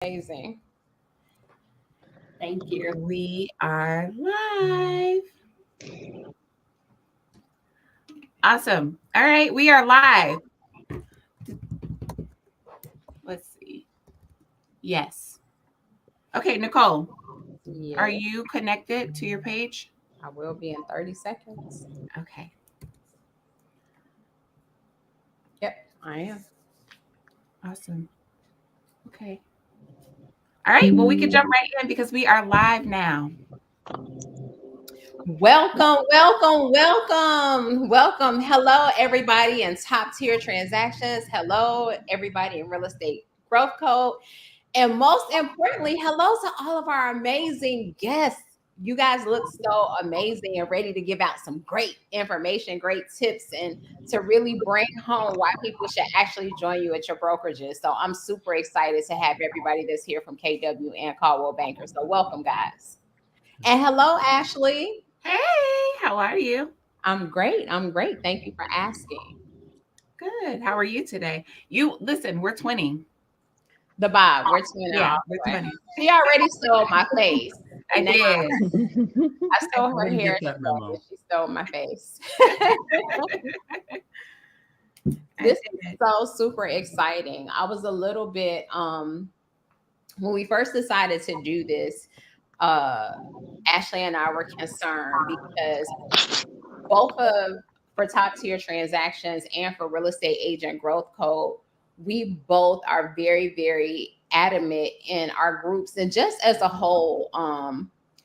Amazing. Thank you. We are live. Awesome. All right, we are live. Let's see. Yes. Okay, Nicole, Yeah, are you connected to your page? I will be in 30 seconds. Okay. Yep, I am. Awesome. Okay. All right, well, we can jump right in because we are live now. Welcome, welcome, welcome, welcome. Hello, everybody in top tier transactions. Hello, everybody in real estate growth code. And most importantly, hello to all of our amazing guests. You guys look so amazing and ready to give out some great information, great tips, and to really bring home why people should actually join you at your brokerages. So I'm super excited to have everybody that's here from KW and Coldwell Banker. So welcome, guys. And hello, Ashley. Hey, how are you? I'm great. I'm great. Thank you for asking. Good. How are you today? You listen, we're twinning. The Bob, we're twinning Yeah, all we're the way. twinning. She already stole my face. I Now did. I stole her I didn't hair. get that memo. She stole my face. I This did. is so super exciting. I was a little bit when we first decided to do this, Ashley and I were concerned because both of for top tier transactions and for real estate agent growth code, we both are very, very adamant in our groups and just as a whole,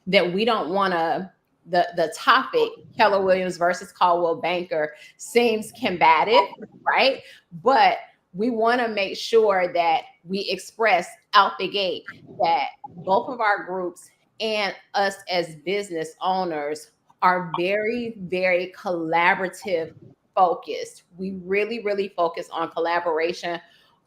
that we don't want to the topic Keller Williams versus Coldwell Banker seems combative, right? But we want to make sure that we express out the gate that both of our groups and us as business owners are very, very collaborative focused. We really, really focus on collaboration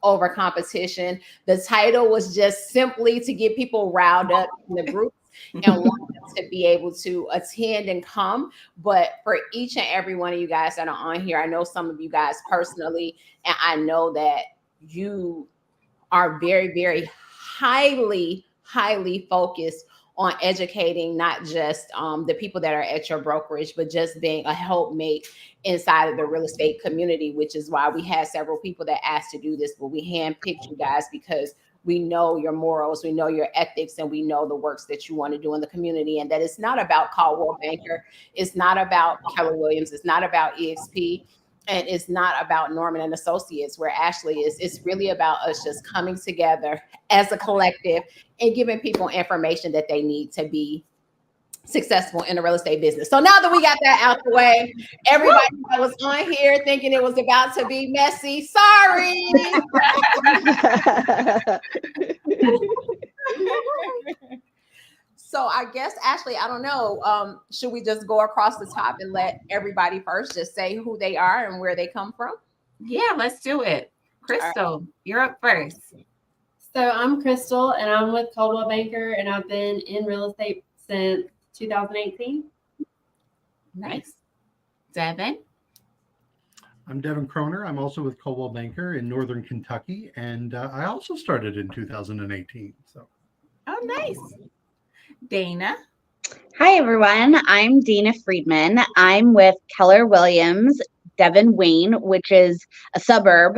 over competition. The title was just simply to get people riled up in the groups and want them to be able to attend and come. But for each and every one of you guys that are on here, I know some of you guys personally, and I know that you are very, very highly, highly focused on educating not just the people that are at your brokerage, but just being a helpmate inside of the real estate community, which is why we had several people that asked to do this, but we handpicked you guys because we know your morals, we know your ethics, and we know the works that you want to do in the community. And that it's not about Coldwell Banker, it's not about Keller Williams, it's not about EXP, and it's not about Norman and Associates, where Ashley is. It's really about us just coming together as a collective and giving people information that they need to be successful in the real estate business. So now that we got that out the way, everybody that was on here thinking it was about to be messy, sorry. So I guess, Ashley, I don't know. Should we just go across the top and let everybody first just say who they are and where they come from? Yeah, let's do it. Crystal, you're up first. So I'm Crystal, and I'm with Coldwell Banker, and I've been in real estate since 2018. Nice. Devin. I'm Devin Croner. I'm also with Coldwell Banker in Northern Kentucky, and I also started in 2018. So, Oh, nice. Dana. Hi, everyone. I'm Dina Friedman. I'm with Keller Williams, Devon Wayne, which is a suburb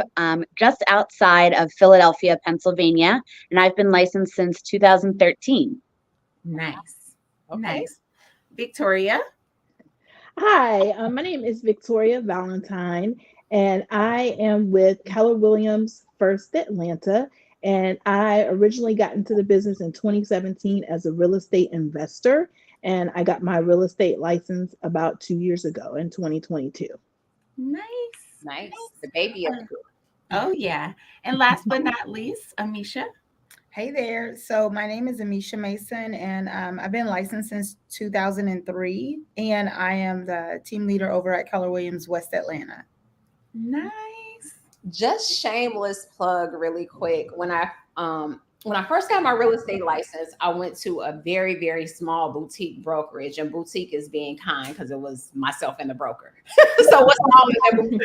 just outside of Philadelphia, Pennsylvania. And I've been licensed since 2013. Nice. Okay. Nice. Victoria. Hi, my name is Victoria Valentine, and I am with Keller Williams First Atlanta. And I originally got into the business in 2017 as a real estate investor, and I got my real estate license about 2 years ago in 2022. Nice. Nice. The baby of the group. Oh, yeah. And last but not least, Amisha. Hey there. So my name is Amisha Mason, and I've been licensed since 2003, and I am the team leader over at Keller Williams West Atlanta. Nice. Just shameless plug really quick. When I when I first got my real estate license, I went to a very, very small boutique brokerage, and boutique is being kind because it was myself and the broker. So what's smaller than boutique?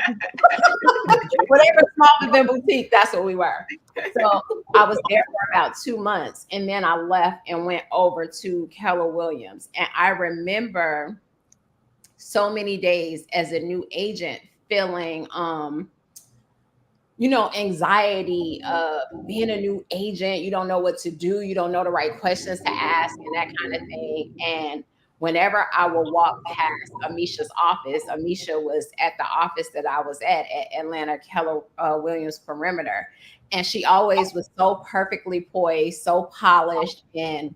Whatever smaller than boutique, that's what we were. So I was there for about 2 months, and then I left and went over to Keller Williams. And I remember so many days as a new agent feeling anxiety of being a new agent. You don't know what to do. You don't know the right questions to ask and that kind of thing. And whenever I would walk past Amisha's office, Amisha was at the office that I was at Atlanta Keller Williams Perimeter. And she always was so perfectly poised, so polished. And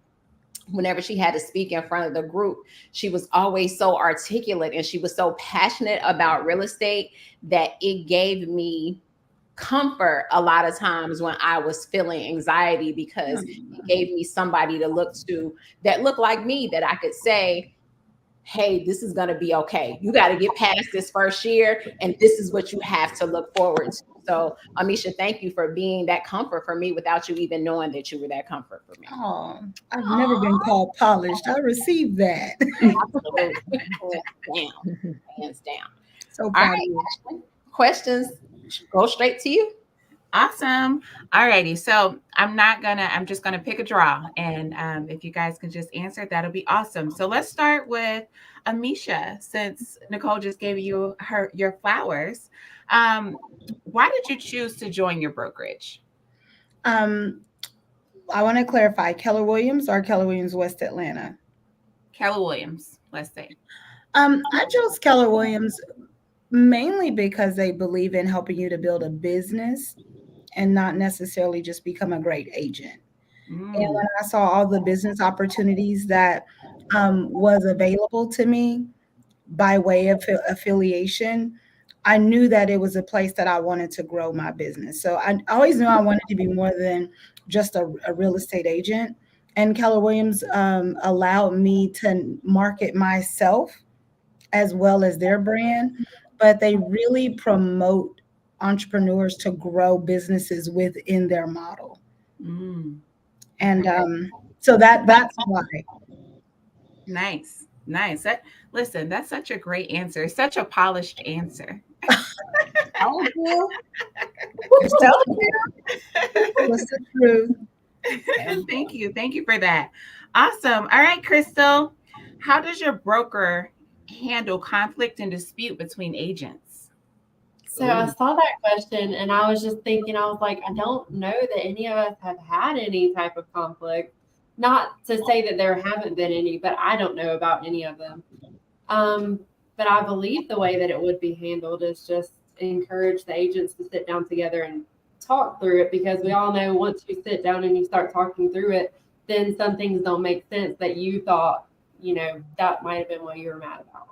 whenever she had to speak in front of the group, she was always so articulate, and she was so passionate about real estate that it gave me comfort a lot of times when I was feeling anxiety, because it gave me somebody to look to that looked like me, that I could say, hey, this is going to be okay. You got to get past this first year, and this is what you have to look forward to. So, Amisha, thank you for being that comfort for me without you even knowing that you were that comfort for me. Oh, I've never been called polished. I received that. Absolutely. Hands down. So All proud right, of you. Ashley, questions go straight to you. Awesome. All righty. So I'm just gonna pick a draw. And if you guys can just answer, that'll be awesome. So let's start with Amisha, since Nicole just gave you your flowers. Why did you choose to join your brokerage? I want to clarify, Keller Williams or Keller Williams West Atlanta? Keller Williams, let's say. I chose Keller Williams mainly because they believe in helping you to build a business and not necessarily just become a great agent. And when I saw all the business opportunities that was available to me by way of affiliation, I knew that it was a place that I wanted to grow my business. So I always knew I wanted to be more than just a real estate agent. And Keller Williams allowed me to market myself as well as their brand, but they really promote entrepreneurs to grow businesses within their model. And so that's why. Nice. Listen, that's such a great answer. Such a polished answer. Thank you. What's the truth? Thank you for that. Awesome. All right, Crystal, how does your broker handle conflict and dispute between agents? So I saw that question and I was just thinking, I was like, I don't know that any of us have had any type of conflict. Not to say that there haven't been any, but I don't know about any of them. But I believe the way that it would be handled is just encourage the agents to sit down together and talk through it, because we all know once you sit down and you start talking through it, then some things don't make sense that you thought, that might have been what you were mad about.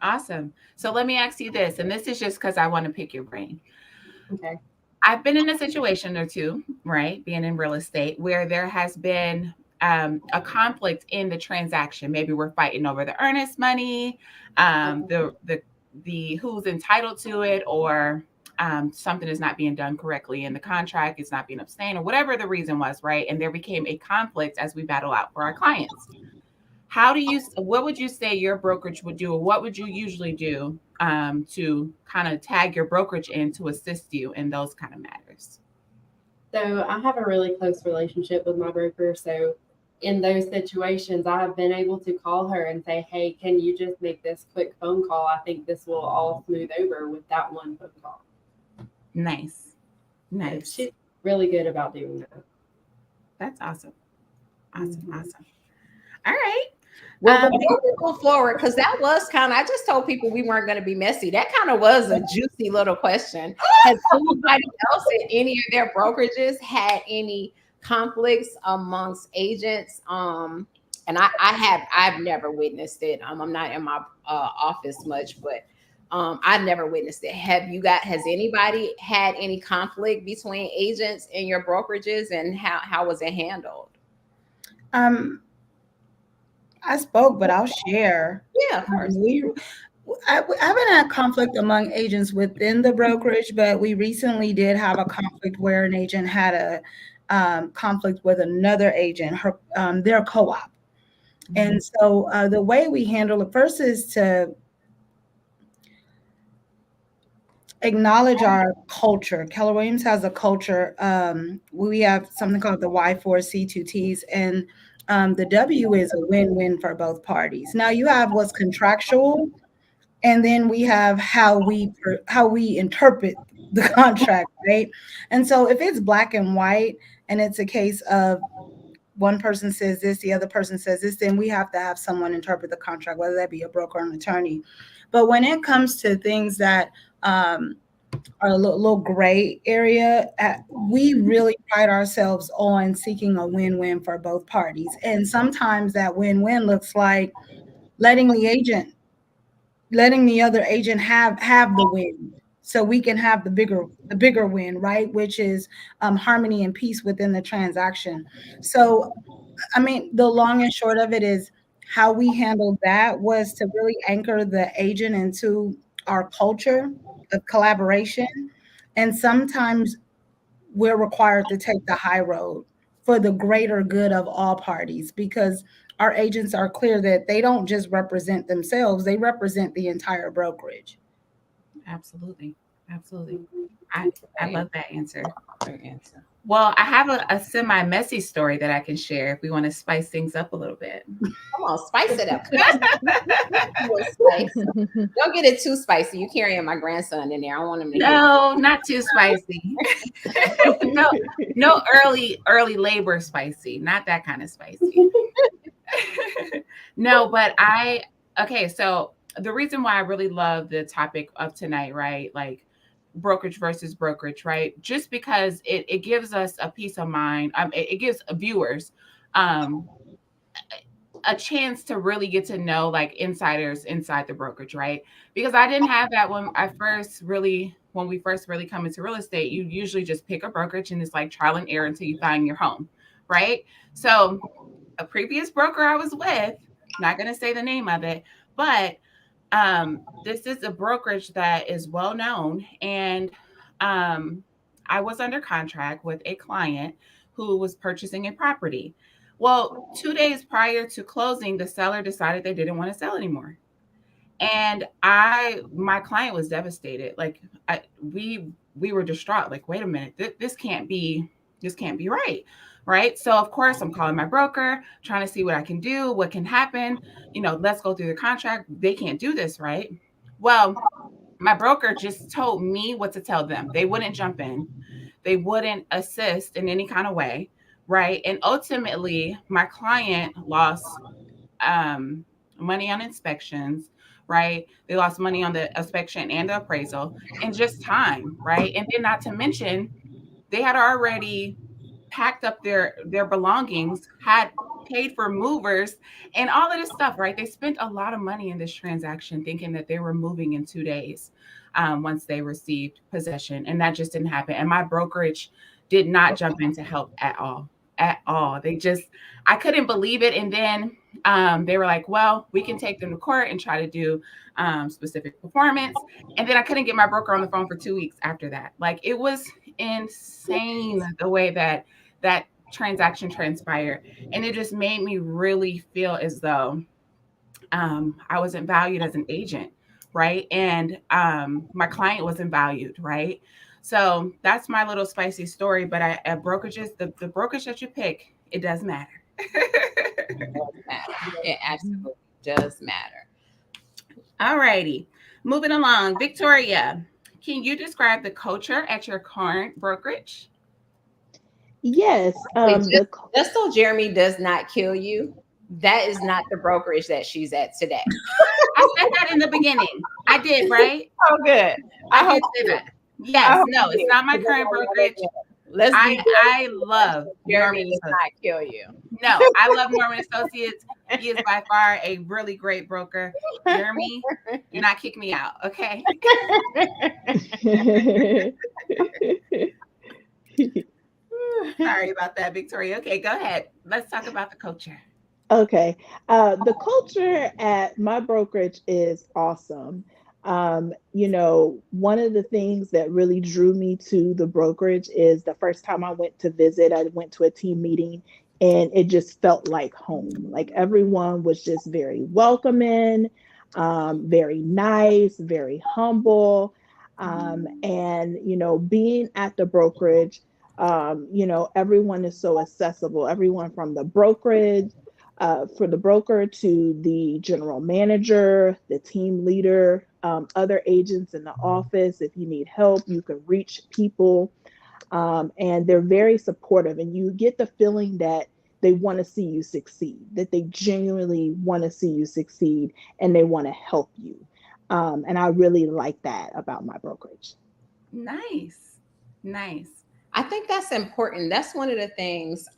Awesome. So let me ask you this, and this is just because I want to pick your brain. Okay. I've been in a situation or two, right, being in real estate, where there has been a conflict in the transaction. Maybe we're fighting over the earnest money, the who's entitled to it, or something is not being done correctly in the contract, it's not being abstained, or whatever the reason was, right? And there became a conflict as we battle out for our clients. What would you say your brokerage would do, or what would you usually do to kind of tag your brokerage in to assist you in those kind of matters? So I have a really close relationship with my broker. So in those situations, I have been able to call her and say, hey, can you just make this quick phone call? I think this will all smooth over with that one phone call. Nice. So she's really good about doing that. That's awesome. Awesome. All right. Well, before we go forward, because that was I just told people we weren't going to be messy. That kind of was a juicy little question. Has anybody else in any of their brokerages had any conflicts amongst agents? And I've never witnessed it. I'm not in my office much, but I've never witnessed it. Has anybody had any conflict between agents in your brokerages, and how was it handled? I spoke, but I'll share. Yeah, of course. I haven't had conflict among agents within the brokerage, but we recently did have a conflict where an agent had conflict with another agent, their co-op. And so the way we handle it first is to acknowledge our culture. Keller Williams has a culture. We have something called the Y4C2Ts, and the W is a win-win for both parties. Now you have what's contractual, and then we have how we interpret the contract, right? And so if it's black and white, and it's a case of one person says this, the other person says this, then we have to have someone interpret the contract, whether that be a broker or an attorney. But when it comes to things that are a little gray area, we really pride ourselves on seeking a win-win for both parties. And sometimes that win-win looks like letting the other agent have the win, so we can have the bigger win, right? Which is harmony and peace within the transaction. So, I mean, the long and short of it is how we handled that was to really anchor the agent into our culture of collaboration. And sometimes we're required to take the high road for the greater good of all parties, because our agents are clear that they don't just represent themselves, they represent the entire brokerage. Absolutely. Absolutely. I love that answer. Great answer. Well, I have a semi-messy story that I can share if we want to spice things up a little bit. Come on, spice it up. Spice. Don't get it too spicy. You carrying my grandson in there. I don't want him to. No, not too spicy. no early labor spicy. Not that kind of spicy. No, but okay, so the reason why I really love the topic of tonight, right? Like brokerage versus brokerage, right? Just because it gives us a peace of mind. It gives viewers a chance to really get to know like insiders inside the brokerage, right? Because I didn't have that when we first really come into real estate. You usually just pick a brokerage and it's like trial and error until you find your home, right? So a previous broker I was with, not going to say the name of it, but this is a brokerage that is well known. And I was under contract with a client who was purchasing a property. Well, 2 days prior to closing, the seller decided they didn't want to sell anymore. And my client was devastated. Like we were distraught. Like, wait a minute, this can't be right. Right. So of course I'm calling my broker, trying to see what I can do, what can happen. Let's go through the contract. They can't do this. Right. Well, my broker just told me what to tell them. They wouldn't jump in. They wouldn't assist in any kind of way. Right. And ultimately my client lost money on inspections. Right. They lost money on the inspection and the appraisal and just time. Right. And then not to mention, they had already packed up their belongings, had paid for movers and all of this stuff, right? They spent a lot of money in this transaction thinking that they were moving in 2 days once they received possession. And that just didn't happen. And my brokerage did not jump in to help at all. I couldn't believe it. And then they were like, well, we can take them to court and try to do specific performance. And then I couldn't get my broker on the phone for 2 weeks after that. Like, it was insane the way that transaction transpired. And it just made me really feel as though I wasn't valued as an agent, right? And my client wasn't valued, right? So that's my little spicy story. But at brokerages, the brokerage that you pick, it does matter. It does matter. It absolutely does matter. All righty. Moving along. Victoria, can you describe the culture at your current brokerage? Yes. Just so Jeremy does not kill you, that is not the brokerage that she's at today. I said that in the beginning. I did, right? Oh, good. I did say that. Yes. No, it's not my current brokerage. I love Jeremy Norman does Associates. not kill you. No, I love Norman Associates. He is by far a really great broker. Jeremy, do not kick me out, okay? Sorry about that, Victoria. Okay, go ahead. Let's talk about the culture. Okay. The culture at my brokerage is awesome. One of the things that really drew me to the brokerage is the first time I went to visit, I went to a team meeting and it just felt like home. Like everyone was just very welcoming, very nice, very humble. Being at the brokerage, everyone is so accessible. Everyone from the brokerage, for the broker to the general manager, the team leader, other agents in the office. If you need help, you can reach people. And they're very supportive. And you get the feeling that they want to see you succeed, that they genuinely want to see you succeed and they want to help you. And I really like that about my brokerage. Nice. Nice. I think that's important. That's one of the things,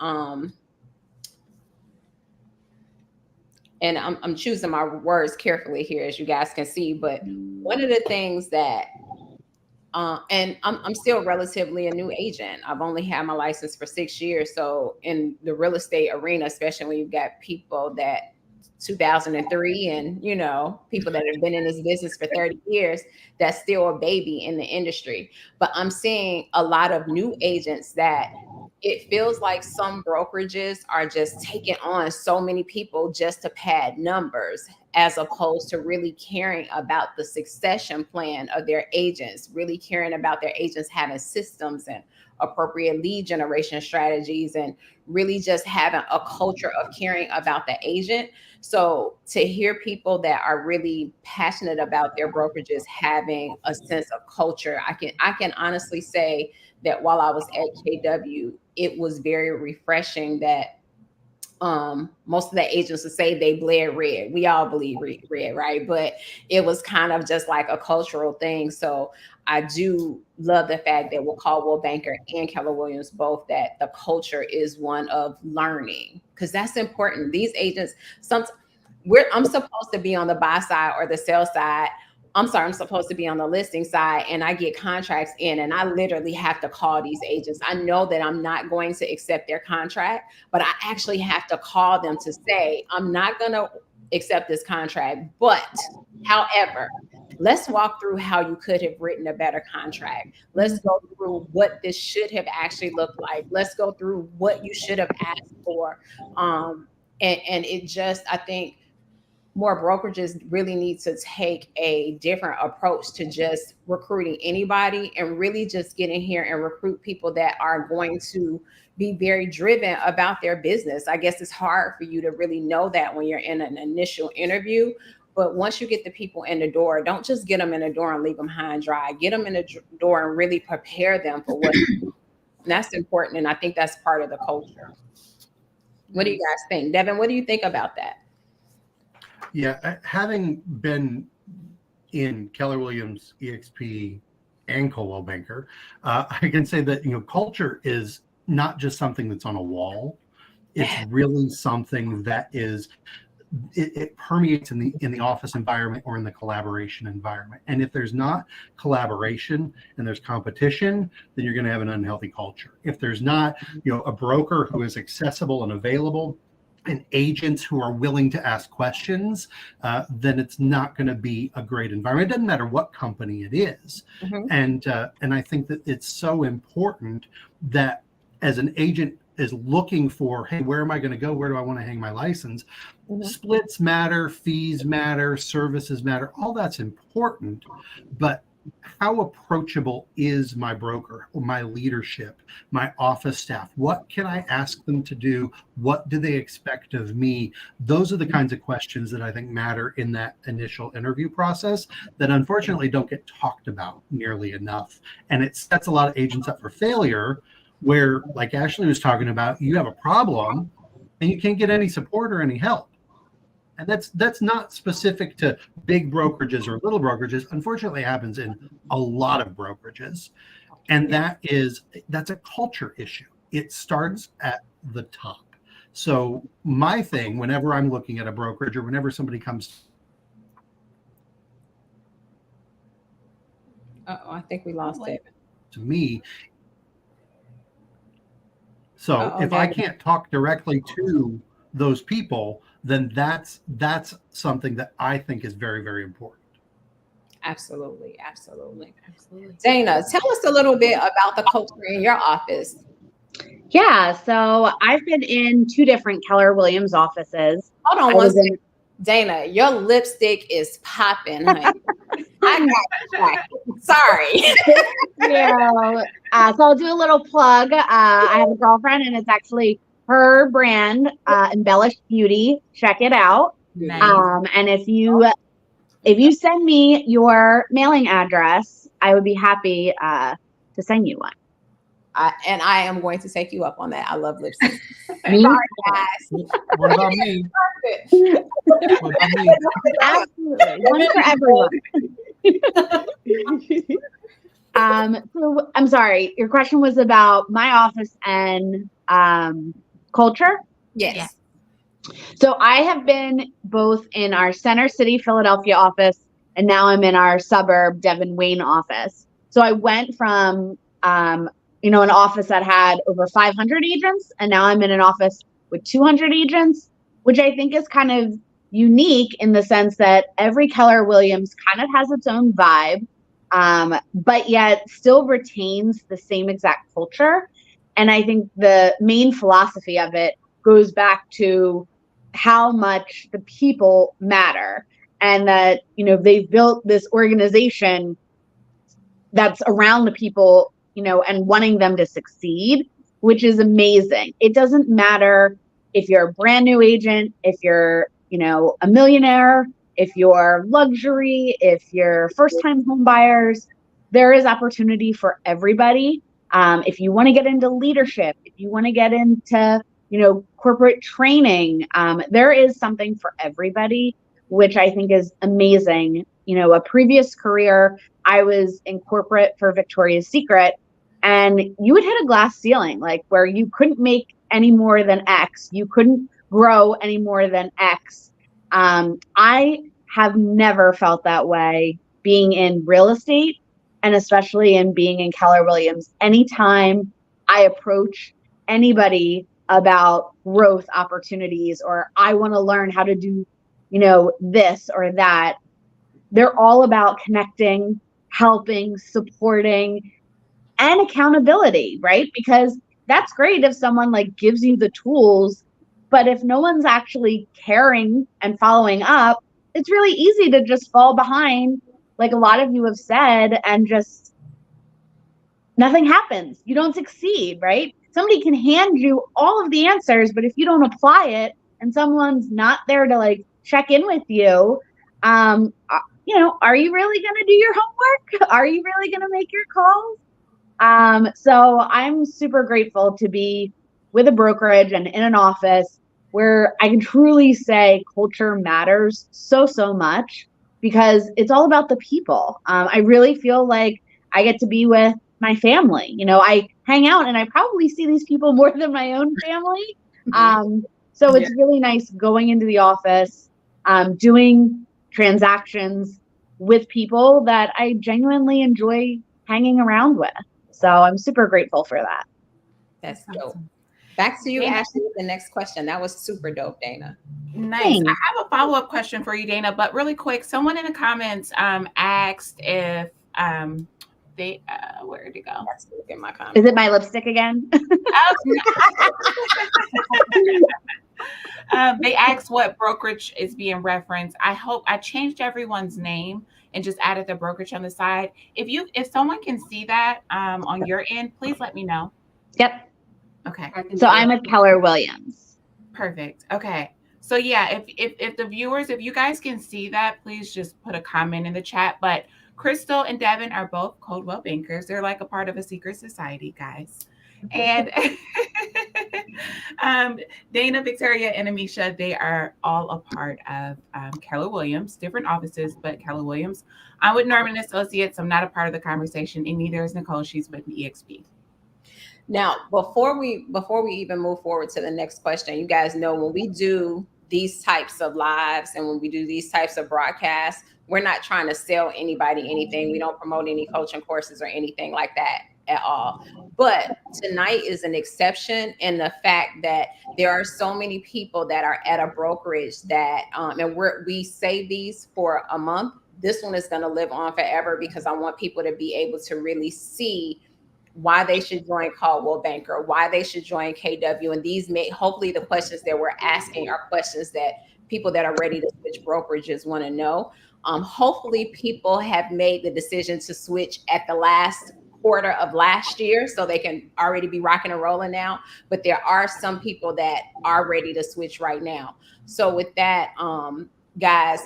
and I'm choosing my words carefully here, as you guys can see, but one of the things that, and I'm still relatively a new agent. I've only had my license for 6 years. So in the real estate arena, especially when you've got people that 2003 and, people that have been in this business for 30 years, that's still a baby in the industry. But I'm seeing a lot of new agents that it feels like some brokerages are just taking on so many people just to pad numbers, as opposed to really caring about the succession plan of their agents, really caring about their agents having systems and appropriate lead generation strategies, and really just having a culture of caring about the agent. So to hear people that are really passionate about their brokerages having a sense of culture, I can honestly say that while I was at KW, it was very refreshing that most of the agents would say they bled red. We all believe red, right? But it was kind of just like a cultural thing. So I do love the fact that with Coldwell Banker and Keller Williams both, that the culture is one of learning, because that's important. These agents, I'm supposed to be on the buy side or the sell side. I'm supposed to be on the listing side, and I get contracts in and I literally have to call these agents. I know that I'm not going to accept their contract, but I actually have to call them to say, I'm not going to accept this contract, but however, let's walk through how you could have written a better contract. Let's go through what this should have actually looked like. Let's go through what you should have asked for. And it just, I think, more brokerages really need to take a different approach to just recruiting anybody, and really just get in here and recruit people that are going to be very driven about their business. I guess it's hard for you to really know that when you're in an initial interview, but once you get the people in the door, don't just get them in the door and leave them high and dry. Get them in the door and really prepare them for what that's important. And I think that's part of the culture. What do you guys think? Devin, what do you think about that? Yeah, having been in Keller Williams, EXP, and Coldwell Banker, I can say that culture is not just something that's on a wall. It's really something that is it permeates in the office environment or in the collaboration environment. And if there's not collaboration and there's competition, then you're going to have an unhealthy culture. If there's not a broker who is accessible and available, and agents who are willing to ask questions, then it's not going to be a great environment. It doesn't matter what company it is. And I think that it's so important that as an agent is looking for, hey, where am I going to go? Where do I want to hang my license? Splits matter, fees matter, services matter. All that's important. But how approachable is my broker or my leadership, my office staff? What can I ask them to do? What do they expect of me? Those are the kinds of questions that I think matter in that initial interview process that unfortunately don't get talked about nearly enough. And it sets a lot of agents up for failure where, like Ashley was talking about, you have a problem and you can't get any support or any help. And that's not specific to big brokerages or little brokerages. Unfortunately, it happens in a lot of brokerages. And that's a culture issue. It starts at the top. So my thing, whenever I'm looking at a brokerage or whenever somebody comes. I think we lost it. To me. So if I can't talk directly to those people, then that's something that I think is very, very important. Absolutely. Absolutely. Dana, tell us a little bit about the culture in your office. Yeah, so I've been in 2 different Keller Williams offices. Hold on I one was second. Dana, your lipstick is popping, honey. I got distracted. Sorry. so I'll do a little plug. I have a girlfriend, and it's actually her brand, Embellish Beauty. Check it out. Nice. And if you send me your mailing address, I would be happy to send you one. And I am going to take you up on that. I love lipstick. Me? Sorry, guys. What about me? What about me? Absolutely, one for everyone. So I'm sorry, your question was about my office and culture. Yes. So I have been both in our Center City, Philadelphia office, and now I'm in our suburb, Devon Wayne office. So I went from, an office that had over 500 agents, and now I'm in an office with 200 agents, which I think is kind of unique in the sense that every Keller Williams kind of has its own vibe, but yet still retains the same exact culture. And I think the main philosophy of it goes back to how much the people matter, and that they've built this organization that's around the people, and wanting them to succeed, which is amazing. It doesn't matter if you're a brand new agent, if you're a millionaire, if you're luxury, if you're first time home buyers. There is opportunity for everybody. If you want to get into leadership, if you want to get into corporate training, there is something for everybody, which I think is amazing. A previous career, I was in corporate for Victoria's Secret, and you would hit a glass ceiling, like where you couldn't make any more than X, you couldn't grow any more than X. I have never felt that way being in real estate, and especially in being in Keller Williams. Anytime I approach anybody about growth opportunities, or I want to learn how to do, this or that, they're all about connecting, helping, supporting, and accountability, right? Because that's great if someone gives you the tools, but if no one's actually caring and following up, it's really easy to just fall behind, like a lot of you have said, and just nothing happens. You don't succeed, right? Somebody can hand you all of the answers, but if you don't apply it and someone's not there to check in with you, are you really going to do your homework? Are you really going to make your calls? So I'm super grateful to be with a brokerage and in an office where I can truly say culture matters so, so much, because it's all about the people. I really feel like I get to be with my family. I hang out and I probably see these people more than my own family. So it's really nice going into the office, doing transactions with people that I genuinely enjoy hanging around with. So I'm super grateful for that. That's dope. Back to you, Ashley, with the next question. That was super dope, Dana. Nice. Thanks. I have a follow-up question for you, Dana, but really quick, someone in the comments asked if they where'd it go? Let's look at my comments. Is it my lipstick again? They asked what brokerage is being referenced. I hope I changed everyone's name and just added the brokerage on the side. If someone can see that on your end, please let me know. Yep. Okay. So I'm at Keller Williams. Perfect. Okay. So yeah, if the viewers, if you guys can see that, please just put a comment in the chat. But Crystal and Devin are both Coldwell bankers. They're like a part of a secret society, guys. And Dana, Victoria, and Amisha, they are all a part of Keller Williams, different offices, but Keller Williams. I'm with Norman Associates. I'm not a part of the conversation, and neither is Nicole. She's with EXP. Now, before we even move forward to the next question, you guys know when we do these types of lives and when we do these types of broadcasts, we're not trying to sell anybody anything. We don't promote any coaching courses or anything like that at all. But tonight is an exception in the fact that there are so many people that are at a brokerage that, and we say these for a month, this one is going to live on forever because I want people to be able to really see why they should join Coldwell Banker, why they should join KW. And these may, hopefully the questions that we're asking are questions that people that are ready to switch brokerages want to know. Hopefully people have made the decision to switch at the last quarter of last year, so they can already be rocking and rolling now. But there are some people that are ready to switch right now. So with that, guys,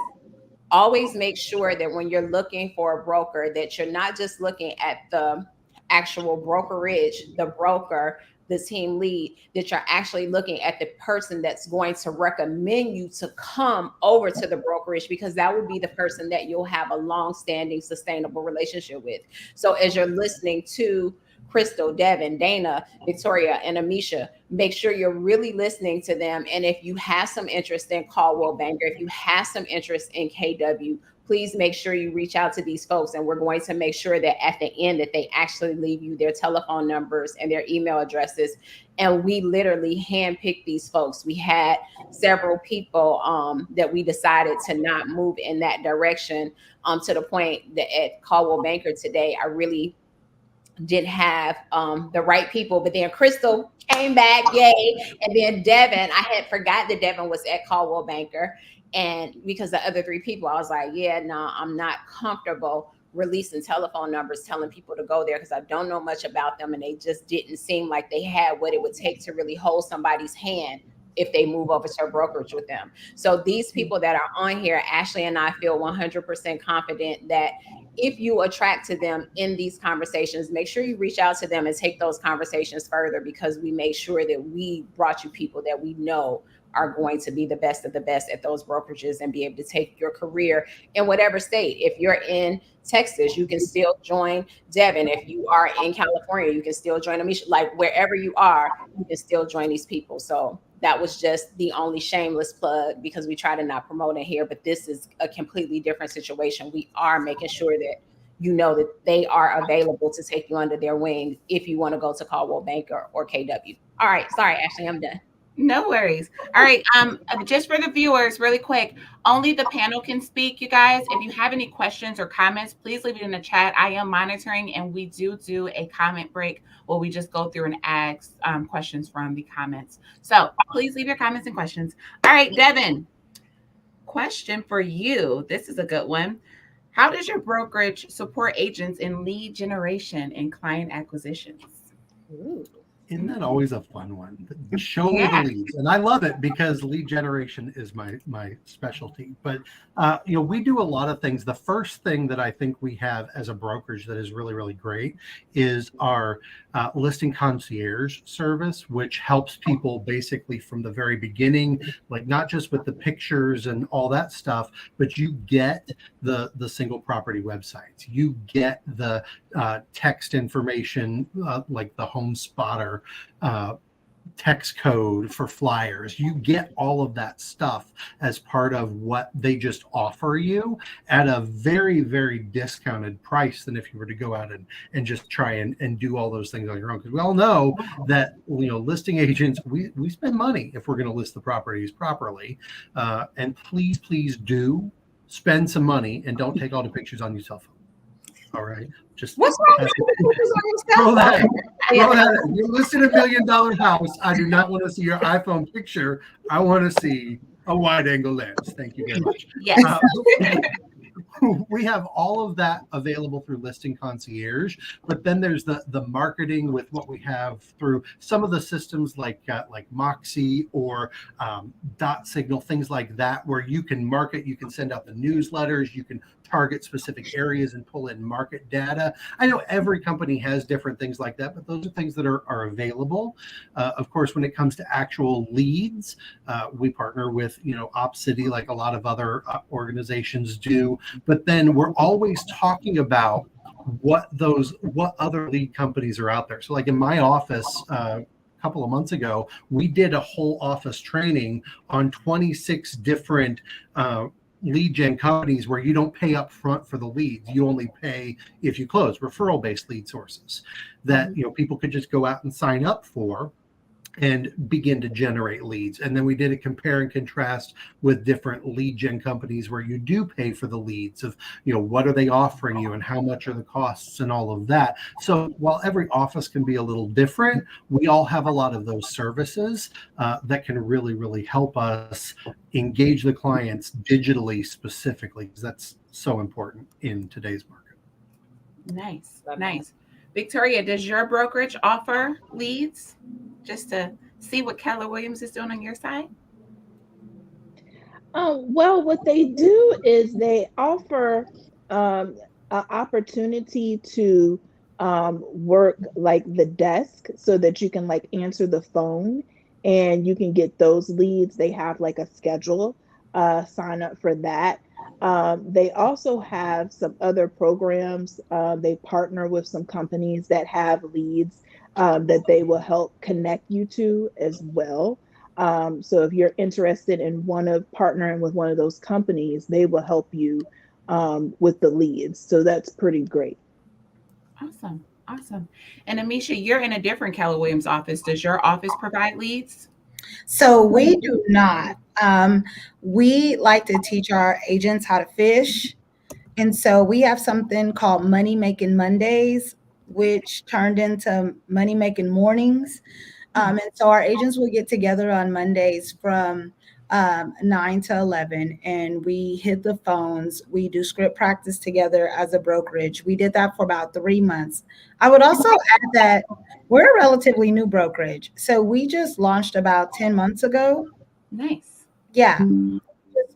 always make sure that when you're looking for a broker, that you're not just looking at the actual brokerage, the broker, the team lead, that you're actually looking at the person that's going to recommend you to come over to the brokerage, because that would be the person that you'll have a long-standing, sustainable relationship with. So as you're listening to Crystal, Devin, Dana, Victoria, and Amisha, make sure you're really listening to them. And if you have some interest in Coldwell Banker, if you have some interest in KW, please make sure you reach out to these folks. And we're going to make sure that at the end that they actually leave you their telephone numbers and their email addresses. And we literally handpicked these folks. We had several people that we decided to not move in that direction, to the point that at Coldwell Banker today, I really didn't have the right people. But then Crystal came back, yay. And then Devin, I had forgot that Devin was at Coldwell Banker. And because the other three people, I was like, yeah, no, I'm not comfortable releasing telephone numbers, telling people to go there, because I don't know much about them. And they just didn't seem like they had what it would take to really hold somebody's hand if they move over to a brokerage with them. So these people that are on here, Ashley and I feel 100% confident that if you attract to them in these conversations, make sure you reach out to them and take those conversations further, because we make sure that we brought you people that we know are going to be the best of the best at those brokerages and be able to take your career in whatever state. If you're in Texas, you can still join Devin. If you are in California, you can still join Amisha. Like wherever you are, you can still join these people. So that was just the only shameless plug, because we try to not promote it here, but this is a completely different situation. We are making sure that you know that they are available to take you under their wing if you want to go to Coldwell Banker or KW. All right. Sorry, Ashley, I'm done. No worries. All right. Just for the viewers, really quick, only the panel can speak, you guys. If you have any questions or comments, please leave it in the chat. I am monitoring, and we do a comment break where we just go through and ask questions from the comments. So please leave your comments and questions. All right, Devin, question for you. This is a good one. How does your brokerage support agents in lead generation and client acquisitions? Ooh. Isn't that always a fun one? Show me the leads. And I love it because lead generation is my specialty. But, we do a lot of things. The first thing that I think we have as a brokerage that is really, really great is our listing concierge service, which helps people basically from the very beginning, like not just with the pictures and all that stuff, but you get the single property websites. You get the text information, like the home spotter text code for flyers. You get all of that stuff as part of what they just offer you at a very, very discounted price than if you were to go out and just try and do all those things on your own. Because we all know that, listing agents, we spend money if we're going to list the properties properly. And please do spend some money and don't take all the pictures on your cell phone. All right. Just what's wrong with pictures on your cell phone? Throw that. You listed $1 million house. I do not want to see your iPhone picture. I want to see a wide angle lens. Thank you very much. Yes. We have all of that available through Listing Concierge, but then there's the marketing with what we have through some of the systems like Moxie or Dot Signal, things like that, where you can market, you can send out the newsletters, you can target specific areas and pull in market data. I know every company has different things like that, but those are things that are available. Of course, when it comes to actual leads, we partner with, OpCity, like a lot of other organizations do. But then we're always talking about what other lead companies are out there. So like in my office, couple of months ago, we did a whole office training on 26 different lead gen companies where you don't pay up front for the leads. You only pay if you close, referral-based lead sources that people could just go out and sign up for. and begin to generate leads. And then we did a compare and contrast with different lead gen companies where you do pay for the leads of, what are they offering you and how much are the costs and all of that. So while every office can be a little different, we all have a lot of those services that can really, really help us engage the clients digitally specifically, because that's so important in today's market. Nice. Victoria, does your brokerage offer leads just to see what Keller Williams is doing on your side? Well, what they do is they offer an opportunity to work like the desk so that you can like answer the phone and you can get those leads. They have like a schedule, sign up for that. They also have some other programs. They partner with some companies that have leads that they will help connect you to as well. So if you're interested in partnering with one of those companies, they will help you with the leads. So that's pretty great. Awesome. And Amisha, you're in a different Keller Williams office. Does your office provide leads? So we do not. We like to teach our agents how to fish. And so we have something called Money Making Mondays, which turned into Money Making Mornings. And so our agents will get together on Mondays from 9 to 11, and we hit the phones. We do script practice together as a brokerage. We did that for about 3 months. I would also add that we're a relatively new brokerage. So we just launched about 10 months ago. Nice. Yeah.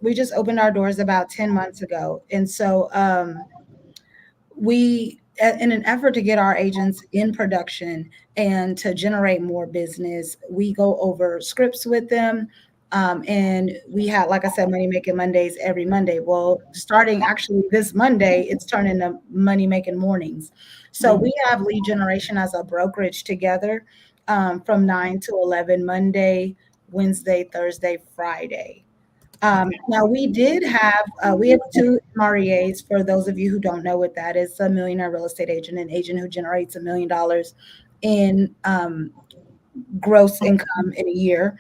We just opened our doors about 10 months ago. And so we, in an effort to get our agents in production and to generate more business, we go over scripts with them. And we had, like I said, Money Making Mondays every Monday. Well, starting actually this Monday, it's turned into Money Making Mornings. So we have lead generation as a brokerage together from 9 to 11, Monday, Wednesday, Thursday, Friday. Now we have 2 MREAs. For those of you who don't know what that is, a millionaire real estate agent, an agent who generates $1 million in gross income in a year.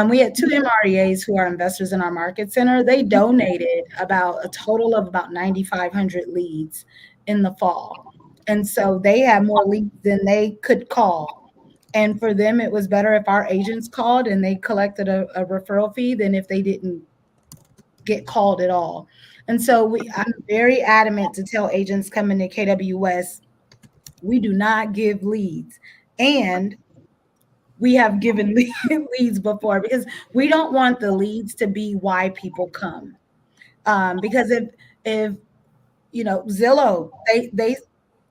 We had 2 MREAs who are investors in our market center. They donated about a total of about 9,500 leads in the fall. And so they had more leads than they could call. And for them, it was better if our agents called and they collected a referral fee than if they didn't get called at all. And so I'm very adamant to tell agents coming to KWS, we do not give leads. And we have given leads before, because we don't want the leads to be why people come. Because if Zillow,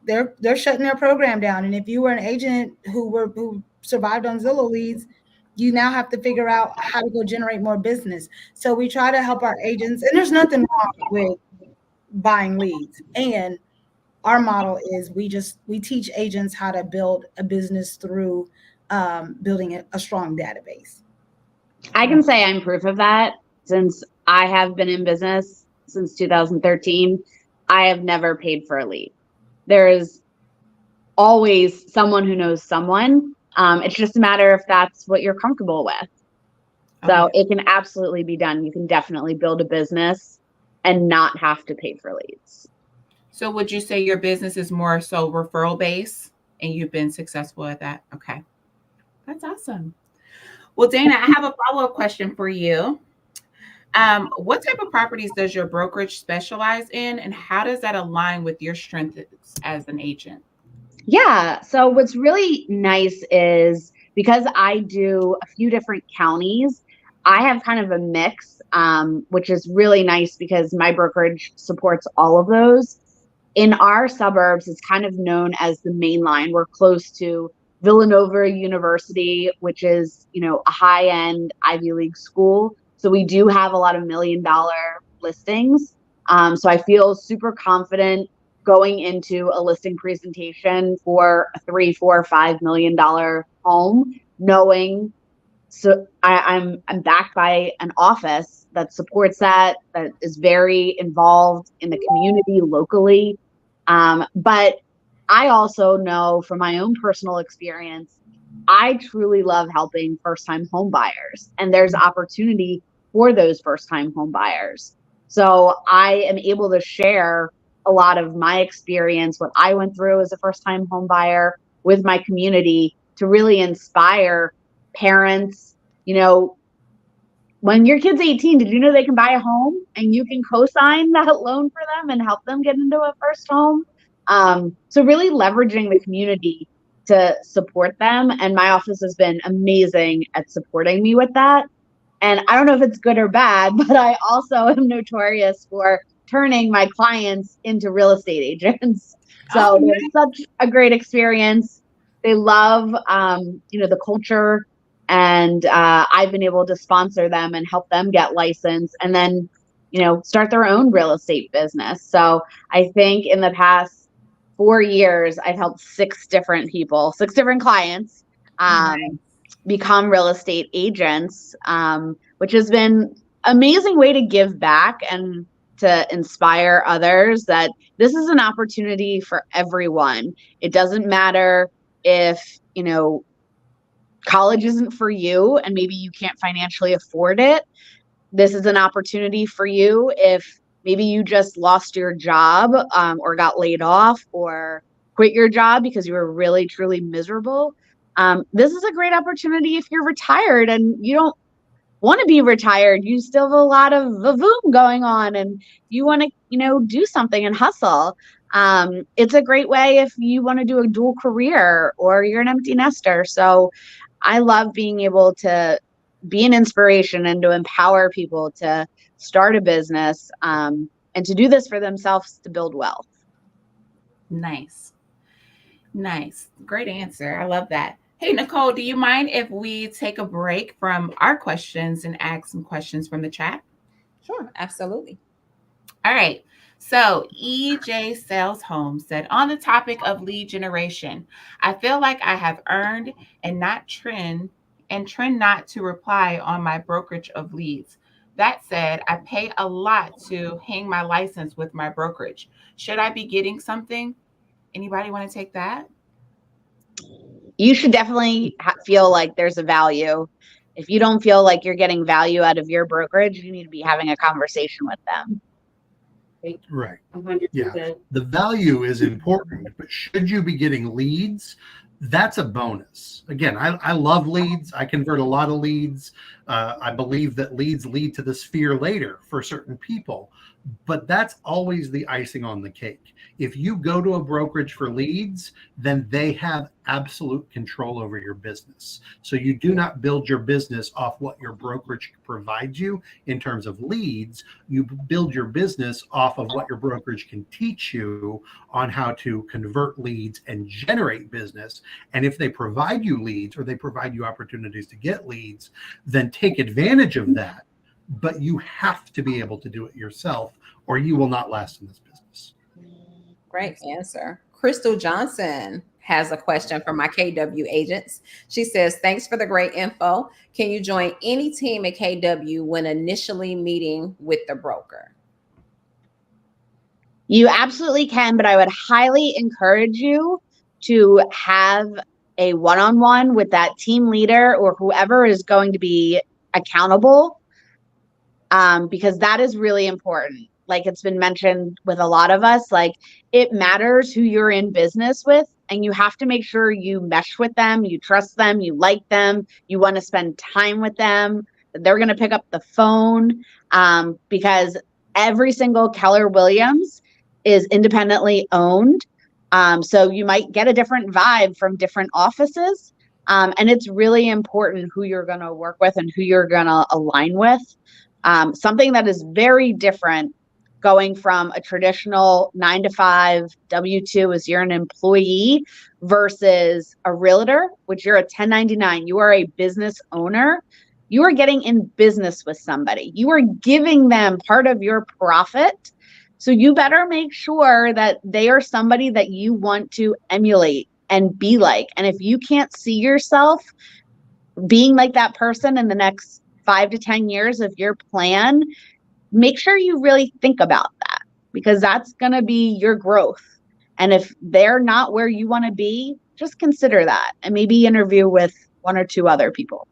they're shutting their program down. And if you were an agent who survived on Zillow leads, you now have to figure out how to go generate more business. So we try to help our agents, and there's nothing wrong with buying leads. And our model is we teach agents how to build a business through building a strong database. I can say I'm proof of that. Since I have been in business since 2013, I have never paid for a lead. There is always someone who knows someone. It's just a matter if that's what you're comfortable with. So it can absolutely be done. You can definitely build a business and not have to pay for leads. So would you say your business is more so referral based and you've been successful at that? Okay. That's awesome. Well, Dana, I have a follow-up question for you. What type of properties does your brokerage specialize in, and how does that align with your strengths as an agent? Yeah. So what's really nice is because I do a few different counties, I have kind of a mix, which is really nice because my brokerage supports all of those. In our suburbs, it's kind of known as the main line. We're close to Villanova University, which is, a high-end Ivy League school. So we do have a lot of $1 million listings. So I feel super confident going into a listing presentation for a $3, $4, $5 million home, knowing I'm backed by an office that supports that is very involved in the community locally. But I also know from my own personal experience, I truly love helping first-time home buyers, and there's opportunity for those first-time home buyers. So I am able to share a lot of my experience, what I went through as a first-time home buyer with my community to really inspire parents. When your kid's 18, did you know they can buy a home and you can co-sign that loan for them and help them get into a first home? So really leveraging the community to support them. And my office has been amazing at supporting me with that. And I don't know if it's good or bad, but I also am notorious for turning my clients into real estate agents. So it's such a great experience. They love, the culture, and I've been able to sponsor them and help them get licensed and then, start their own real estate business. So I think in the past 4 years, I've helped 6 different clients, become real estate agents, which has been amazing way to give back and to inspire others that this is an opportunity for everyone. It doesn't matter if, college isn't for you and maybe you can't financially afford it. This is an opportunity for you if maybe you just lost your job, or got laid off or quit your job because you were really, truly miserable. This is a great opportunity if you're retired and you don't want to be retired. You still have a lot of vavoom going on and you want to, do something and hustle. It's a great way if you want to do a dual career or you're an empty nester. So I love being able to be an inspiration and to empower people to start a business, and to do this for themselves to build wealth. Nice. Great answer. I love that. Hey, Nicole, do you mind if we take a break from our questions and ask some questions from the chat? Sure, absolutely. All right. So EJ Sales Home said, on the topic of lead generation, I feel like I have earned and trend not to reply on my brokerage of leads. That said, I pay a lot to hang my license with my brokerage. Should I be getting something? Anybody want to take that? You should definitely feel like there's a value. If you don't feel like you're getting value out of your brokerage, you need to be having a conversation with them. Right. 100%. Yeah. The value is important, but should you be getting leads? That's a bonus. Again, I love leads. I convert a lot of leads. I believe that leads lead to the sphere later for certain people, but that's always the icing on the cake. If you go to a brokerage for leads, then they have absolute control over your business. So you do not build your business off what your brokerage provides you in terms of leads. You build your business off of what your brokerage can teach you on how to convert leads and generate business. And if they provide you leads or they provide you opportunities to get leads, then take advantage of that. But you have to be able to do it yourself or you will not last in this business. Great answer. Crystal Johnson has a question for my KW agents. She says, thanks for the great info. Can you join any team at KW when initially meeting with the broker? You absolutely can, but I would highly encourage you to have a one-on-one with that team leader or whoever is going to be accountable, because that is really important. Like it's been mentioned with a lot of us, like it matters who you're in business with, and you have to make sure you mesh with them, you trust them, you like them, you want to spend time with them, they're going to pick up the phone, because every single Keller Williams is independently owned. So you might get a different vibe from different offices. And it's really important who you're going to work with and who you're going to align with. Something that is very different going from a traditional 9-to-5 W-2 as you're an employee versus a realtor, which you're a 1099. You are a business owner. You are getting in business with somebody. You are giving them part of your profit. So you better make sure that they are somebody that you want to emulate and be like. And if you can't see yourself being like that person in the next 5 to 10 years of your plan, make sure you really think about that, because that's going to be your growth. And if they're not where you want to be, just consider that and maybe interview with one or two other people.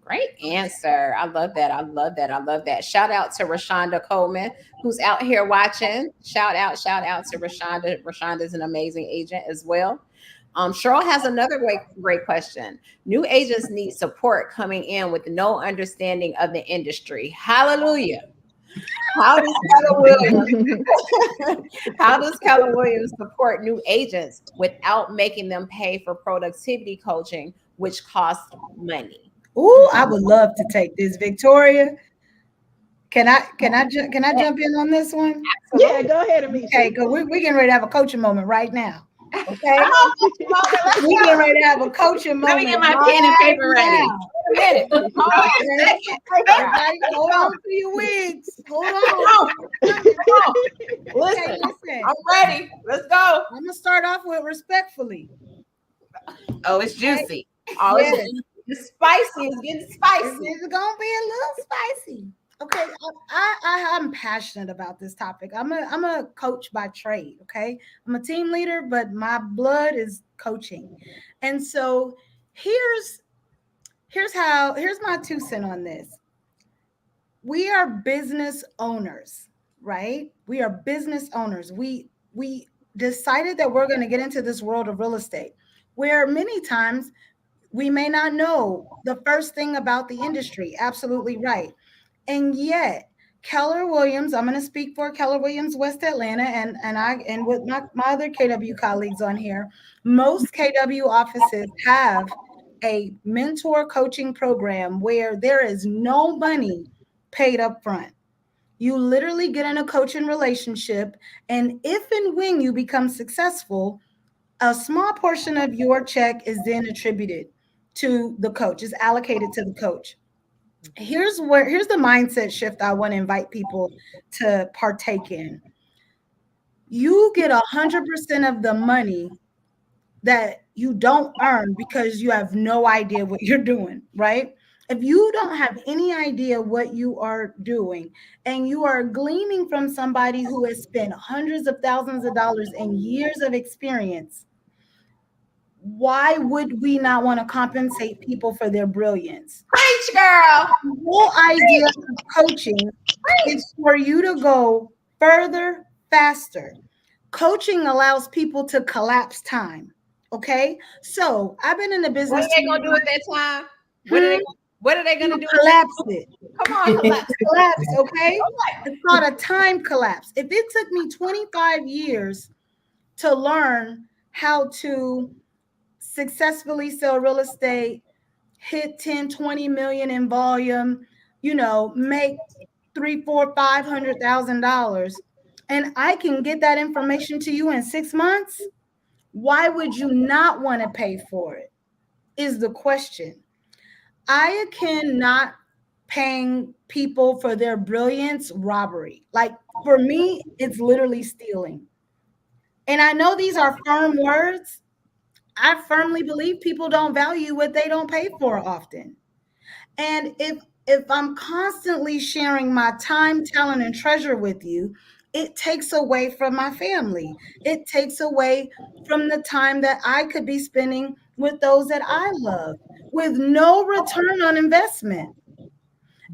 Great answer. I love that. I love that. I love that. Shout out to Rashonda Coleman, who's out here watching. Shout out to Rashonda. Rashonda's an amazing agent as well. Cheryl has another great question. New agents need support coming in with no understanding of the industry. Hallelujah. How does Keller Williams support new agents without making them pay for productivity coaching, which costs money? Ooh, I would love to take this, Victoria. Can I jump in on this one? Yeah, go ahead, Amisha. Okay, because we're getting ready to have a coaching moment right now. Okay, we're getting ready to have a coaching moment. Let me get my pen and paper ready. Wait a minute. Hold on to your wigs. Hold on. Listen, Listen. I'm ready. Let's go. I'm gonna start off with respectfully. Oh, it's juicy. Oh, Yes. it's spicy. It's getting spicy. It's gonna be a little spicy. Okay, I'm passionate about this topic. I'm a coach by trade. Okay, I'm a team leader, but my blood is coaching, and so here's my 2 cents on this. We are business owners, right? We are business owners. We decided that we're going to get into this world of real estate, where many times we may not know the first thing about the industry. Absolutely right. And yet, Keller Williams, I'm going to speak for Keller Williams West Atlanta and with my other KW colleagues on here, most KW offices have a mentor coaching program where there is no money paid up front. You literally get in a coaching relationship, and if and when you become successful, a small portion of your check is then attributed to the coach, is allocated to the coach. Here's the mindset shift I want to invite people to partake in. You get 100% of the money that you don't earn because you have no idea what you're doing, right? If you don't have any idea what you are doing and you are gleaning from somebody who has spent hundreds of thousands of dollars and years of experience, why would we not want to compensate people for their brilliance? Preach, girl. The whole idea of coaching is for you to go further, faster. Coaching allows people to collapse time. Okay, so I've been in the business. What are they gonna do at that time? What are they gonna do? Collapse it. Come on, collapse. Collapse. Okay, it's called a time collapse. If it took me 25 years to learn how to successfully sell real estate, hit 10, 20 million in volume, make $300,000, $400,000, $500,000, and I can get that information to you in 6 months, why would you not want to pay for it? Is the question. I cannot paying people for their brilliance robbery. Like, for me, it's literally stealing. And I know these are firm words. I firmly believe people don't value what they don't pay for often. And if I'm constantly sharing my time, talent, and treasure with you, it takes away from my family. It takes away from the time that I could be spending with those that I love with no return on investment.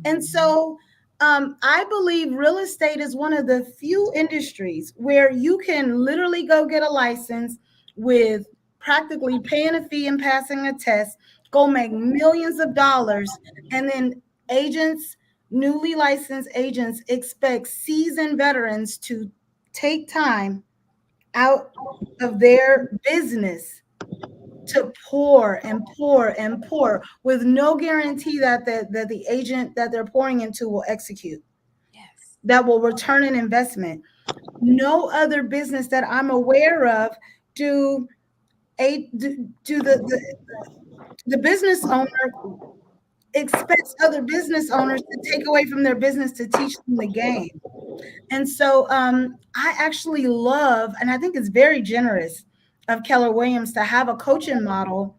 And so I believe real estate is one of the few industries where you can literally go get a license with practically paying a fee and passing a test, go make millions of dollars, and then newly licensed agents expect seasoned veterans to take time out of their business to pour and pour and pour with no guarantee that the agent that they're pouring into will execute. Yes. That will return an investment. No other business that I'm aware of do the business owner expects other business owners to take away from their business to teach them the game. And so I actually love, and I think it's very generous of Keller Williams to have a coaching model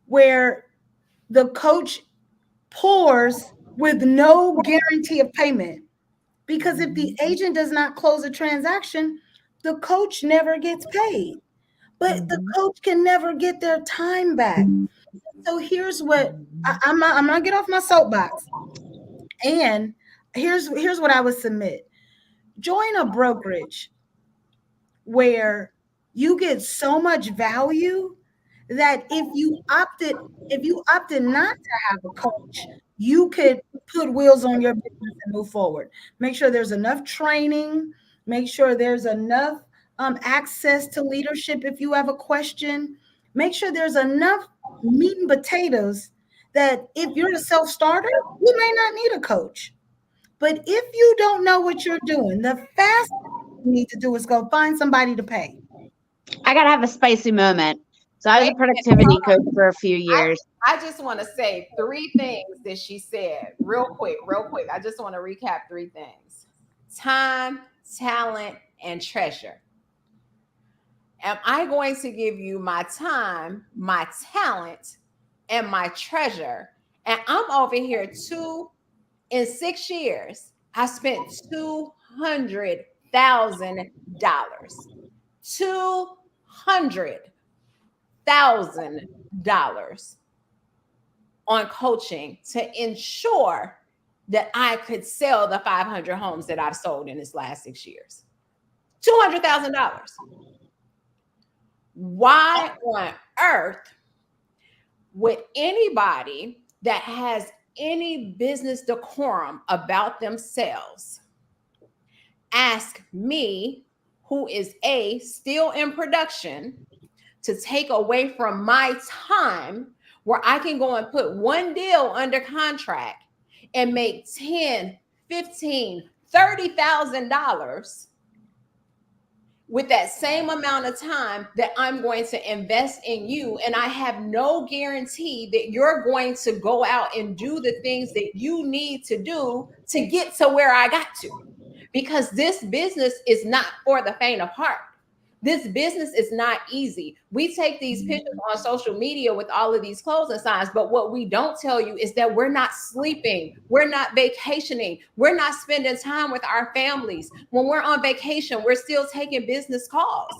where the coach pours with no guarantee of payment. Because if the agent does not close a transaction, the coach never gets paid. but the coach can never get their time back. So here's what I'm gonna get off my soapbox. And here's what I would submit. Join a brokerage where you get so much value that if you opted not to have a coach, you could put wheels on your business and move forward. Make sure there's enough training, make sure there's enough access to leadership if you have a question. Make sure there's enough meat and potatoes that if you're a self-starter, you may not need a coach. But if you don't know what you're doing, the fastest thing you need to do is go find somebody to pay. I gotta have a spicy moment. So I was a productivity coach for a few years. I just want to say 3 things that she said real quick. I just want to recap 3 things: time, talent, and treasure. Am I going to give you my time, my talent, and my treasure? And I'm over here in 6 years, I spent $200,000. $200,000 on coaching to ensure that I could sell the 500 homes that I've sold in this last 6 years. $200,000. Why on earth would anybody that has any business decorum about themselves ask me, who is still in production, to take away from my time where I can go and put one deal under contract and make $10,000, $15,000, $30,000 with that same amount of time that I'm going to invest in you. And I have no guarantee that you're going to go out and do the things that you need to do to get to where I got to. Because this business is not for the faint of heart. This business is not easy. We take these pictures on social media with all of these closing signs, but what we don't tell you is that we're not sleeping. We're not vacationing. We're not spending time with our families. When we're on vacation, we're still taking business calls.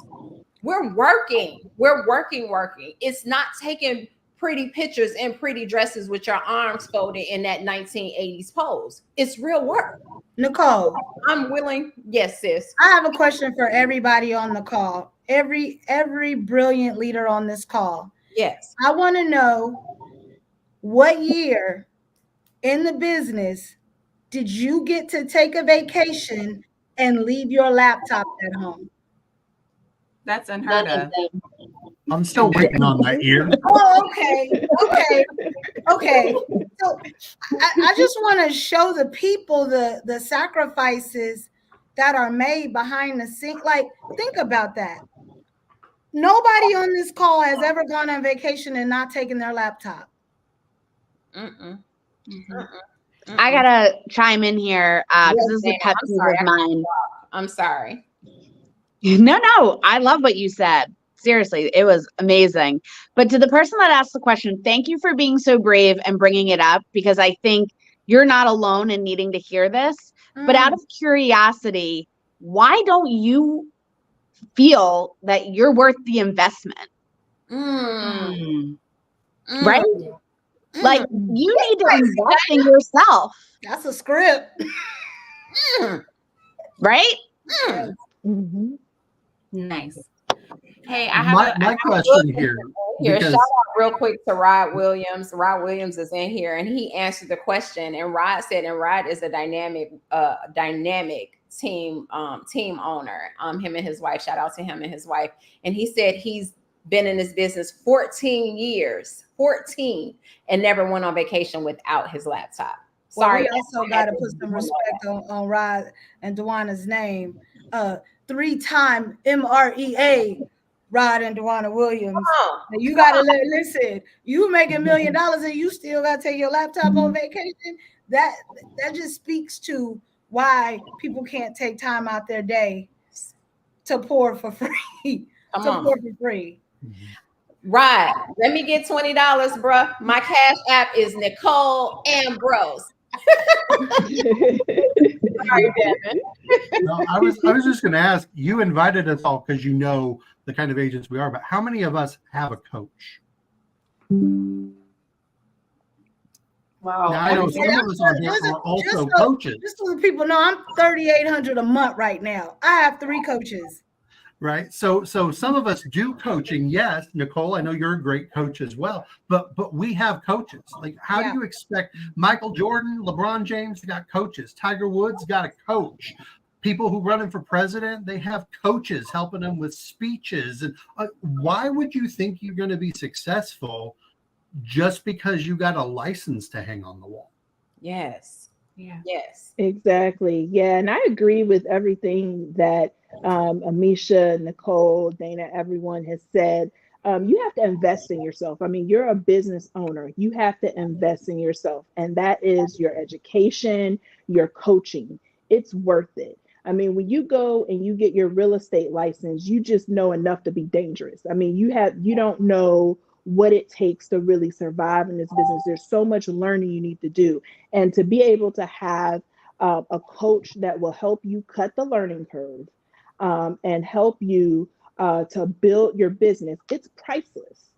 We're working. We're working. It's not taking pretty pictures in pretty dresses with your arms folded in that 1980s pose. It's real work. Nicole, I'm willing. Yes, sis. I have a question for everybody on the call. Every brilliant leader on this call. Yes. I want to know, what year in the business did you get to take a vacation and leave your laptop at home? That's unheard of. I'm still waiting on that year. Oh, okay. So I just want to show the people the sacrifices that are made behind the scenes. Like, think about that. Nobody on this call has ever gone on vacation and not taken their laptop. I gotta chime in here because this is a pet peeve of mine. I'm sorry. No, I love what you said. Seriously, it was amazing. But to the person that asked the question, thank you for being so brave and bringing it up, because I think you're not alone in needing to hear this. But out of curiosity, why don't you feel that you're worth the investment? Right? Like, you need to invest in yourself. That's a script. Right? Nice. Hey, I have my question here. Shout out real quick to Rod Williams. Rod Williams is in here, and he answered the question. And Rod said, and Rod is a dynamic team owner. Him and his wife. Shout out to him and his wife. And he said he's been in this business 14 years, and never went on vacation without his laptop. Sorry. Well, we also got to put some respect on Rod and Dewana's name. 3-time MREA, Rod and Dewana Williams. You got to listen. You make $1 million and you still got to take your laptop on vacation. That just speaks to why people can't take time out their day to pour for free. Right. Let me get $20, bruh. My Cash App is Nicole Ambrose. Sorry, Devin. No, I was just going to ask. You invited us all because you know the kind of agents we are, but how many of us have a coach? Wow. Now, I know some of us on here are also coaches. Just so people know, I'm $3,800 a month right now. I have 3 coaches. Right. So some of us do coaching. Yes, Nicole, I know you're a great coach as well, but we have coaches. Like, how do you expect Michael Jordan, LeBron James got coaches, Tiger Woods got a coach, people who running for president, they have coaches helping them with speeches. And why would you think you're going to be successful just because you got a license to hang on the wall? Yes. Yeah. Yes. Exactly. Yeah. And I agree with everything that Amisha, Nicole, Dana, everyone has said. You have to invest in yourself. I mean, you're a business owner. You have to invest in yourself. And that is your education, your coaching. It's worth it. I mean, when you go and you get your real estate license, you just know enough to be dangerous. I mean, you don't know what it takes to really survive in this business. There's so much learning you need to do. And to be able to have a coach that will help you cut the learning curve and help you to build your business, it's priceless.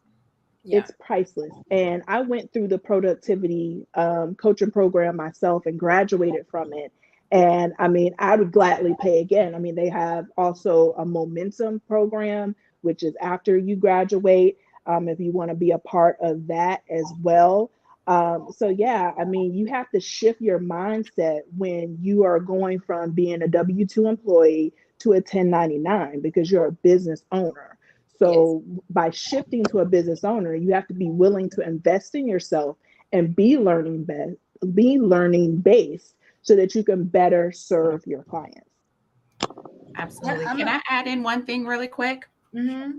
Yeah. It's priceless. And I went through the productivity coaching program myself and graduated from it. And I mean, I would gladly pay again. I mean, they have also a momentum program, which is after you graduate, if you want to be a part of that as well. So yeah, I mean, you have to shift your mindset when you are going from being a W-2 employee to a 1099 because you're a business owner. So by shifting to a business owner, you have to be willing to invest in yourself and be learning based so that you can better serve your clients. Absolutely. Can I add in one thing really quick? Mm-hmm.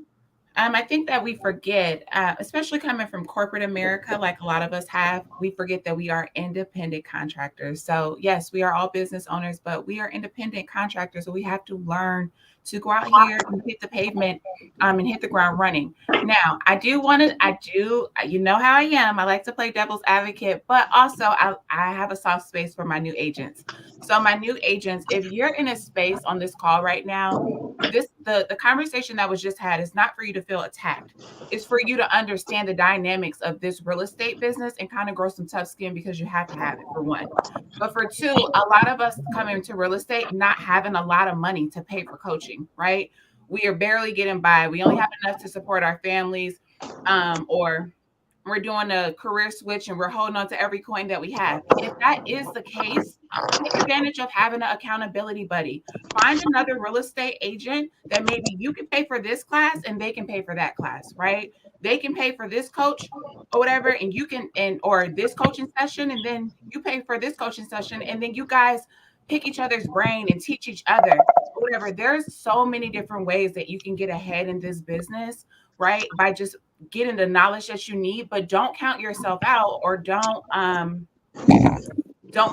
I think that we forget, especially coming from corporate America, like a lot of us have, we forget that we are independent contractors. So yes, we are all business owners, but we are independent contractors. So we have to learn to go out here and hit the pavement and hit the ground running. Now, you know how I am. I like to play devil's advocate, but also I have a soft space for my new agents. So my new agents, if you're in a space on this call right now, the conversation that was just had is not for you to feel attacked. It's for you to understand the dynamics of this real estate business and kind of grow some tough skin because you have to have it, for one. But for two, a lot of us come into real estate not having a lot of money to pay for coaching, right? We are barely getting by. We only have enough to support our families, or we're doing a career switch and we're holding on to every coin that we have. If that is the case, take advantage of having an accountability buddy. Find another real estate agent that maybe you can pay for this class and they can pay for that class, right? They can pay for this coach or whatever, and you can, or this coaching session, and then you pay for this coaching session, and then you guys pick each other's brain and teach each other, whatever. There's so many different ways that you can get ahead in this business, right? By just getting the knowledge that you need, but don't count yourself out, or don't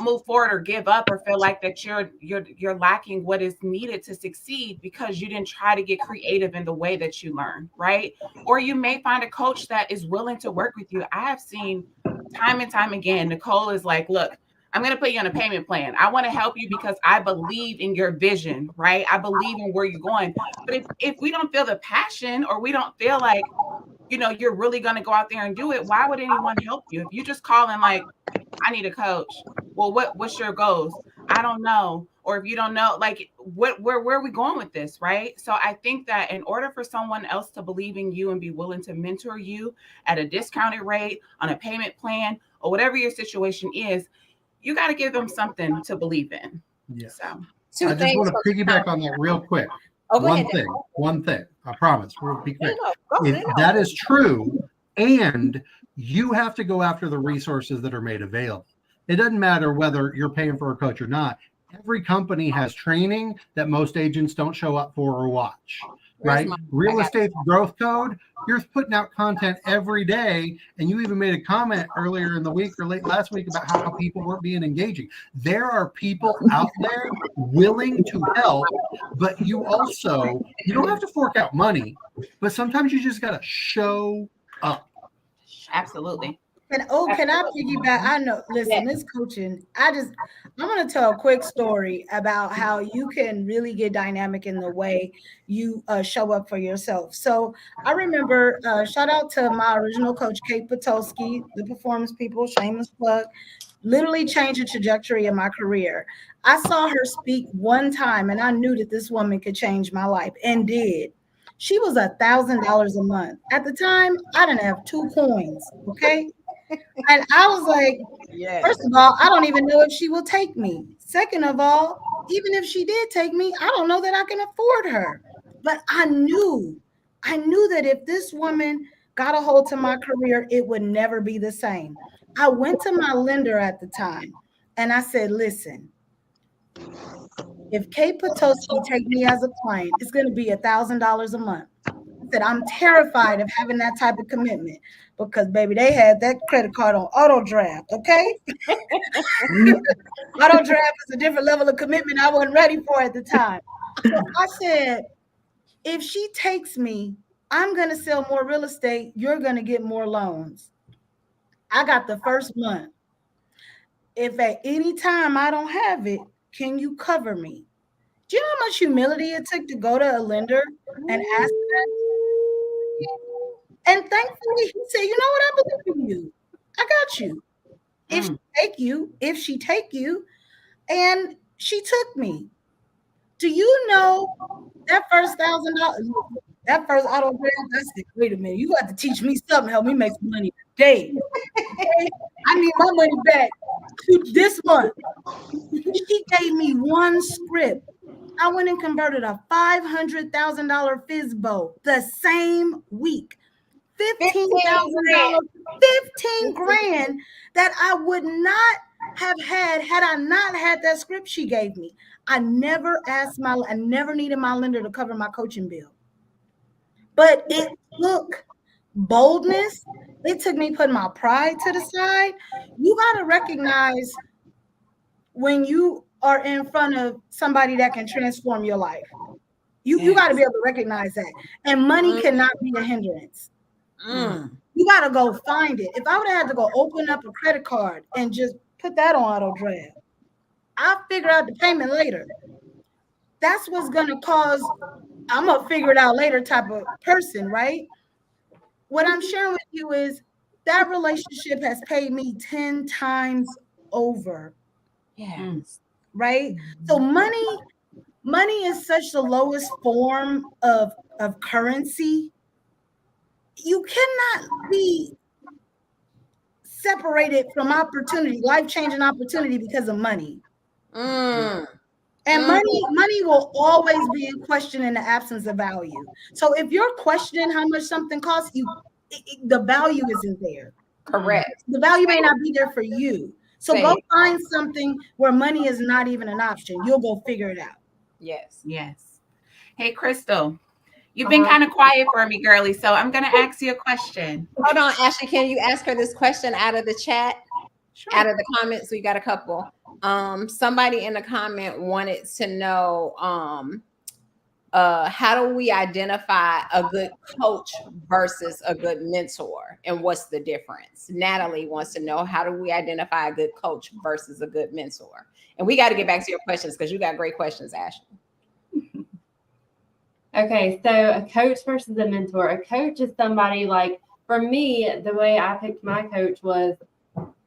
move forward or give up or feel like that you're lacking what is needed to succeed because you didn't try to get creative in the way that you learn, right? Or you may find a coach that is willing to work with you. I have seen time and time again, Nicole is like, look, I'm going to put you on a payment plan. I want to help you because I believe in your vision, right? I believe in where you're going. But if we don't feel the passion, or we don't feel like, you're really going to go out there and do it, why would anyone help you? If you just call and like, I need a coach. Well, what's your goals? I don't know. Or if you don't know, like, where are we going with this, right? So I think that in order for someone else to believe in you and be willing to mentor you at a discounted rate, on a payment plan, or whatever your situation is, you got to give them something to believe in. Yeah. So I just want to piggyback on that real quick. One thing. I promise. We'll be quick. That is true. And you have to go after the resources that are made available. It doesn't matter whether you're paying for a coach or not. Every company has training that most agents don't show up for or watch, right? Real estate growth code, you're putting out content every day. And you even made a comment earlier in the week or late last week about how people weren't being engaging. There are people out there willing to help, but you don't have to fork out money, but sometimes you just got to show up. Absolutely. And can I piggyback? I know, listen, this coaching, I'm going to tell a quick story about how you can really get dynamic in the way you show up for yourself. So I remember, shout out to my original coach, Kate Patulski, the performance people, shameless plug, literally changed the trajectory of my career. I saw her speak one time and I knew that this woman could change my life and did. She was $1,000 a month. At the time, I didn't have 2 coins. Okay. And I was like, Yes. first of all, I don't even know if she will take me. Second of all, even if she did take me, I don't know that I can afford her. But I knew that if this woman got a hold to my career, it would never be the same. I went to my lender at the time and I said, listen, if Kate Potosky take me as a client, it's going to be $1,000 a month. I said, I'm terrified of having that type of commitment because, baby, they had that credit card on auto draft, okay? Auto draft is a different level of commitment I wasn't ready for at the time. So I said, if she takes me, I'm going to sell more real estate. You're going to get more loans. I got the first month. If at any time I don't have it, can you cover me? Do you know how much humility it took to go to a lender and ask that? And thankfully, he said, you know what? I believe in you. I got you. If she take you, and she took me. Do you know that first $1,000, that first auto draft? I said, wait a minute, you got to teach me something, help me make some money today. Okay? I need my money back this month. She gave me one script. I went and converted a $500,000 FISBO the same week. $15,000, 15 grand that I would not have had I not had that script she gave me. I never needed my lender to cover my coaching bill. But it took boldness. It took me putting my pride to the side. You got to recognize when you are in front of somebody that can transform your life. You got to be able to recognize that. And money cannot be a hindrance. You got to go find it. If I would have had to go open up a credit card and just put that on auto draft, I'll figure out the payment later. That's what's going to cause, I'm going to figure it out later type of person, right? What I'm sharing with you is that relationship has paid me 10 times over. Yes. Right? So money is such the lowest form of currency. You cannot be separated from opportunity, life-changing opportunity because of money. And money will always be in question in the absence of value. So if you're questioning how much something costs you, the value isn't there. Correct. The value may not be there for you. So go find something where money is not even an option. You'll go figure it out. Yes. Hey, Crystal, you've been kind of quiet for me, girly. So I'm going to ask you a question. Hold on, Ashley. Can you ask her this question out of the chat? Sure. Out of the comments? We got a couple. Somebody in the comment wanted to know how do we identify a good coach versus a good mentor, and what's the difference? Natalie wants to know, how do we identify a good coach versus a good mentor? And we got to get back to your questions because you got great questions, Ashley. Okay, so a coach versus a mentor. A coach is somebody, like, for me, the way I picked my coach was,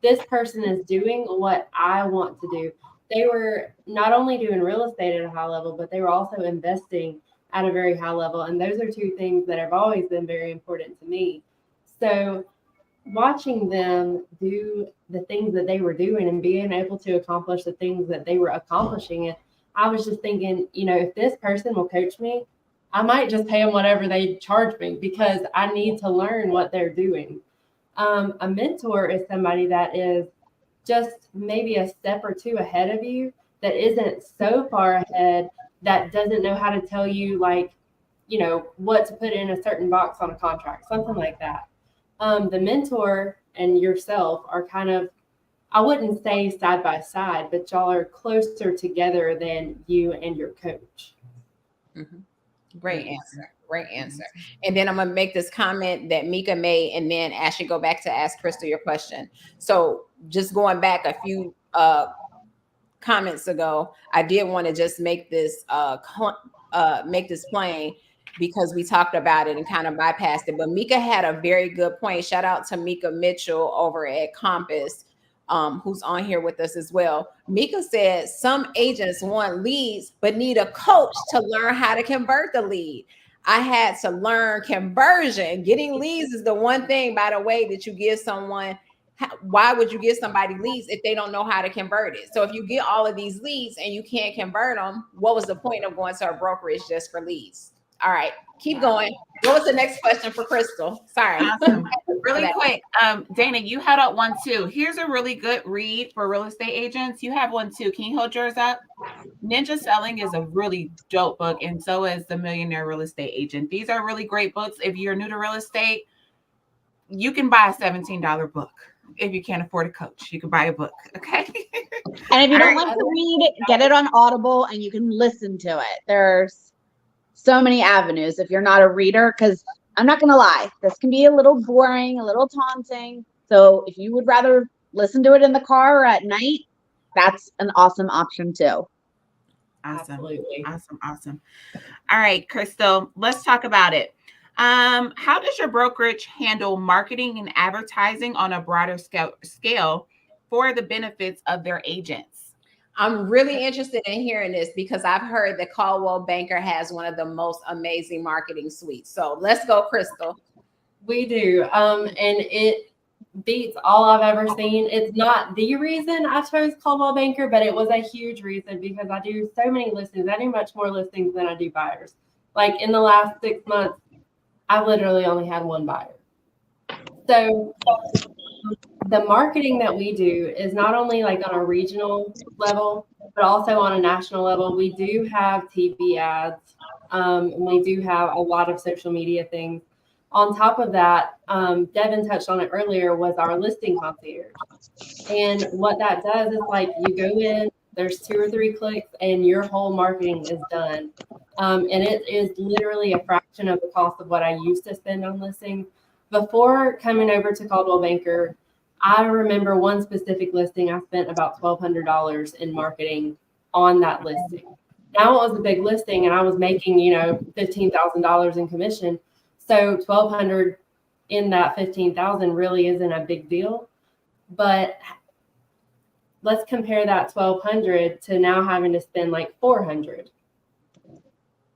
this person is doing what I want to do. They were not only doing real estate at a high level, but they were also investing at a very high level. And those are two things that have always been very important to me. So watching them do the things that they were doing and being able to accomplish the things that they were accomplishing, and I was just thinking, if this person will coach me, I might just pay them whatever they charge me because I need to learn what they're doing. A mentor is somebody that is just maybe a step or two ahead of you, that isn't so far ahead, that doesn't know how to tell you, like, what to put in a certain box on a contract, something like that. The mentor and yourself are kind of, I wouldn't say side by side, but y'all are closer together than you and your coach. Great answer. Great answer. And then I'm going to make this comment that Mika made, and then Ashley, go back to ask Crystal your question. So just going back a few comments ago, I did want to just make this plain, because we talked about it and kind of bypassed it. But Mika had a very good point. Shout out to Mika Mitchell over at Compass, who's on here with us as well. Mika said some agents want leads but need a coach to learn how to convert the lead. I had to learn conversion. Getting leads is the one thing, by the way, that you give someone. Why would you give somebody leads if they don't know how to convert it? So if you get all of these leads and you can't convert them, what was the point of going to a brokerage just for leads? All right, keep going. What was the next question for Crystal? Sorry. Awesome. Really quick, Dana, you had out one too. Here's a really good read for real estate agents. You have one too. Can you hold yours up? Ninja Selling is a really dope book, and so is The Millionaire Real Estate Agent. These are really great books. If you're new to real estate, you can buy a $17 book. If you can't afford a coach, you can buy a book. Okay. And if you don't like to read, get it on Audible and you can listen to it. There's so many avenues if you're not a reader, because I'm not going to lie, this can be a little boring, a little taunting. So if you would rather listen to it in the car or at night, that's an awesome option too. Awesome. Absolutely. Awesome. All right, Crystal, let's talk about it. How does your brokerage handle marketing and advertising on a broader scale for the benefits of their agents? I'm really interested in hearing this, because I've heard that Coldwell Banker has one of the most amazing marketing suites. So let's go, Crystal. We do. And it beats all I've ever seen. It's not the reason I chose Coldwell Banker, but it was a huge reason, because I do so many listings. I do much more listings than I do buyers. Like in the last 6 months, I literally only had one buyer. So the marketing that we do is not only like on a regional level, but also on a national level. We do have TV ads. And we do have a lot of social media things. On top of that, Devin touched on it earlier, was our listing concierge. And what that does is, like, you go in, there's 2 or 3 clicks, and your whole marketing is done. And it is literally a fraction of the cost of what I used to spend on listings. Before coming over to Coldwell Banker, I remember one specific listing, I spent about $1,200 in marketing on that listing. Now it was a big listing, and I was making, $15,000 in commission. So $1,200 in that $15,000 really isn't a big deal. But let's compare that $1,200 to now having to spend like $400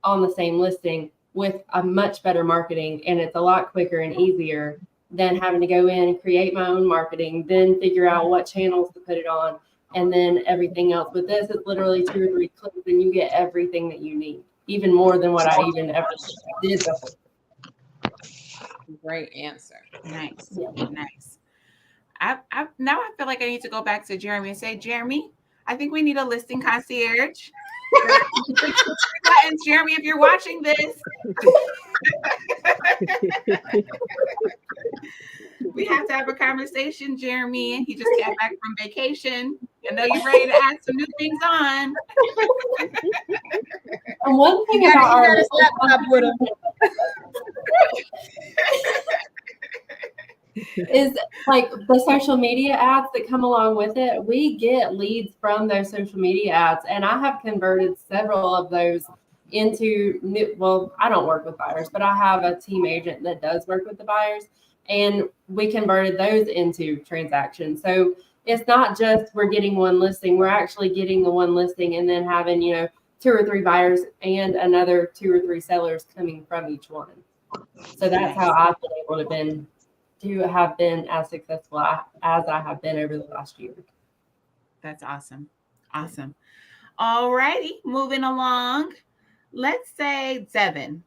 on the same listing with a much better marketing, and it's a lot quicker and easier than having to go in and create my own marketing, then figure out what channels to put it on, and then everything else. With this, it's literally 2 or 3 clicks, and you get everything that you need, even more than what I even ever did before. Great answer. Nice. Nice. Now I feel like I need to go back to Jeremy and say, Jeremy, I think we need a listing concierge. And Jeremy, if you're watching this, we have to have a conversation, Jeremy. He just got back from vacation. I know you're ready to add some new things on. And one thing about our listing is like the social media ads that come along with it. We get leads from those social media ads, and I have converted several of those into new. Well, I don't work with buyers, but I have a team agent that does work with the buyers, and we converted those into transactions. So it's not just we're getting one listing, we're actually getting the one listing and then having, 2 or 3 buyers and another 2 or 3 sellers coming from each one. So that's how I've been able to have been as successful as I have been over the last year. That's awesome. Awesome. All righty, moving along. Let's say Devin.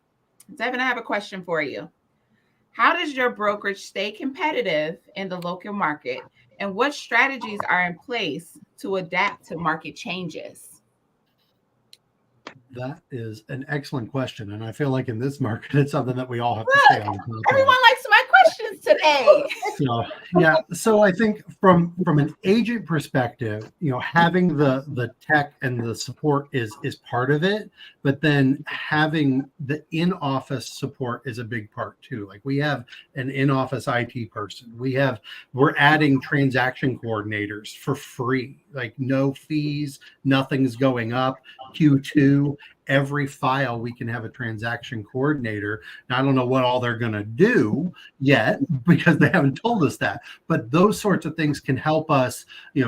Devin, I have a question for you. How does your brokerage stay competitive in the local market, and what strategies are in place to adapt to market changes? That is an excellent question. And I feel like in this market, it's something that we all have to stay on. Everyone likes my questions today. So yeah, so I think from an agent perspective, having the tech and the support is part of it, but then having the in-office support is a big part too. Like we have an in-office IT person. We're adding transaction coordinators for free, like no fees, nothing's going up. Q2, every file we can have a transaction coordinator. Now I don't know what all they're going to do yet because they haven't told us that, but those sorts of things can help us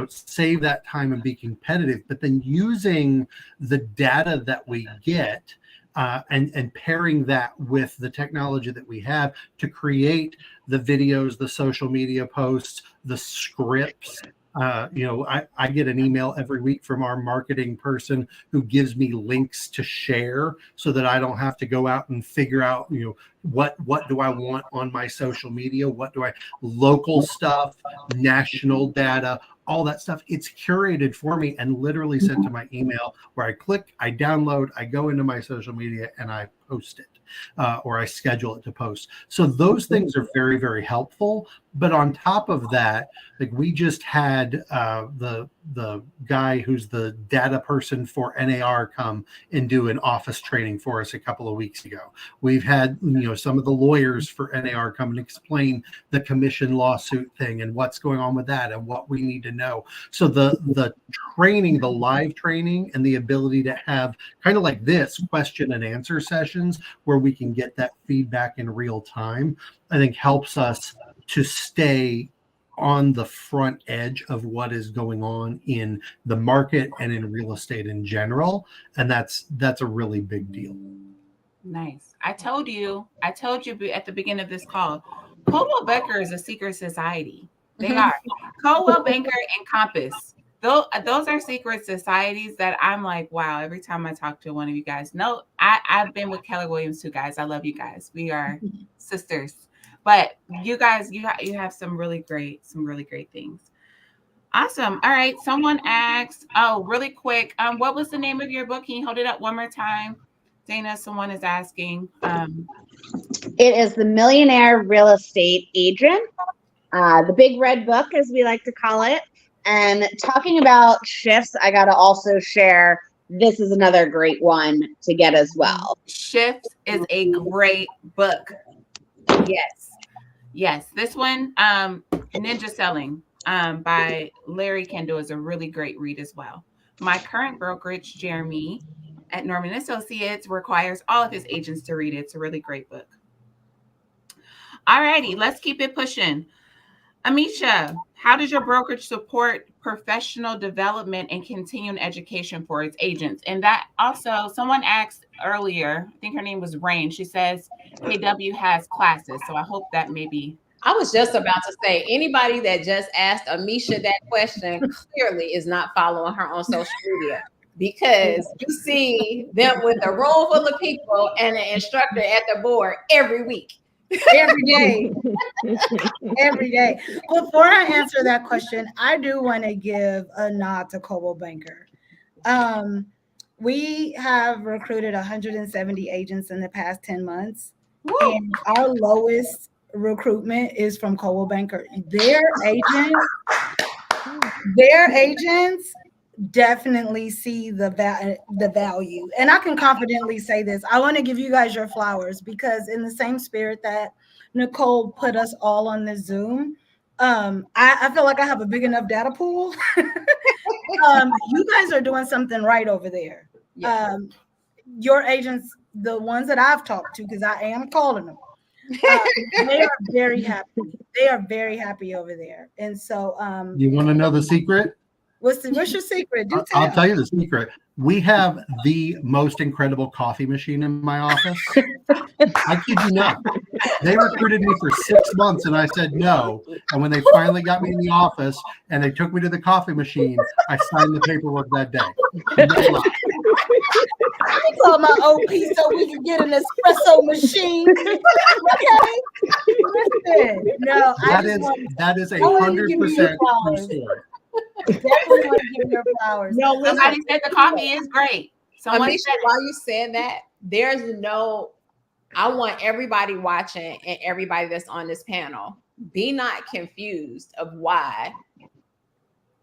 save that time and be competitive. But then using the data that we get and pairing that with the technology that we have to create the videos, the social media posts, the scripts. I get an email every week from our marketing person who gives me links to share so that I don't have to go out and figure out, what do I want on my social media? Local stuff, national data, all that stuff. It's curated for me and literally sent to my email where I click, I download, I go into my social media and I post it or I schedule it to post. So those things are very, very helpful. But on top of that, like we just had the guy who's the data person for NAR come and do an office training for us a couple of weeks ago. We've had some of the lawyers for NAR come and explain the commission lawsuit thing and what's going on with that and what we need to know. So the training, the live training, and the ability to have kind of like this question and answer sessions where we can get that feedback in real time, I think helps us to stay on the front edge of what is going on in the market and in real estate in general. And that's a really big deal. Nice. I told you at the beginning of this call, Coldwell Banker is a secret society. They are. Coldwell Banker and Compass. Those are secret societies that I'm like, wow, every time I talk to one of you guys. No, I've been with Keller Williams too, guys. I love you guys. We are sisters. But you guys, you have some really great things. Awesome. All right. Someone asked, really quick, what was the name of your book? Can you hold it up one more time? Dana, someone is asking. It is The Millionaire Real Estate Agent, the big red book, as we like to call it. And talking about shifts, I got to also share, this is another great one to get as well. Shifts is a great book. Yes. This one, Ninja Selling by Larry Kendall is a really great read as well. My current brokerage, Jeremy, at Norman Associates, requires all of his agents to read it. It's a really great book. All righty, let's keep it pushing. Amisha, how does your brokerage support professional development and continuing education for its agents? And that also, someone asked earlier, I think her name was Rain. She says KW has classes. So I hope that maybe. I was just about to say, anybody that just asked Amisha that question clearly is not following her on social media, because you see them with a room full of people and an instructor at the board every week. Every day. Every day. Before I answer that question, I do want to give a nod to Coldwell Banker. We have recruited 170 agents in the past 10 months. Woo! And our lowest recruitment is from Coldwell Banker. Their agents definitely see the value. And I can confidently say this. I want to give you guys your flowers, because in the same spirit that Nicole put us all on the Zoom, I feel like I have a big enough data pool. You guys are doing something right over there. Yeah. Your agents, the ones that I've talked to, because I am calling them, they are very happy. They are very happy over there. And so you want to know the secret? What's your secret? I'll tell you the secret. We have the most incredible coffee machine in my office. I kid you not. They recruited me for 6 months and I said no. And when they finally got me in the office and they took me to the coffee machine, I signed the paperwork that day. No lie. I call my OP so we can get an espresso machine. Okay. Listen, no, that is 100% true story. Definitely want to give your flowers. No, somebody said the coffee is great. Someone Amisha, while you said that, I want everybody watching and everybody that's on this panel be not confused of why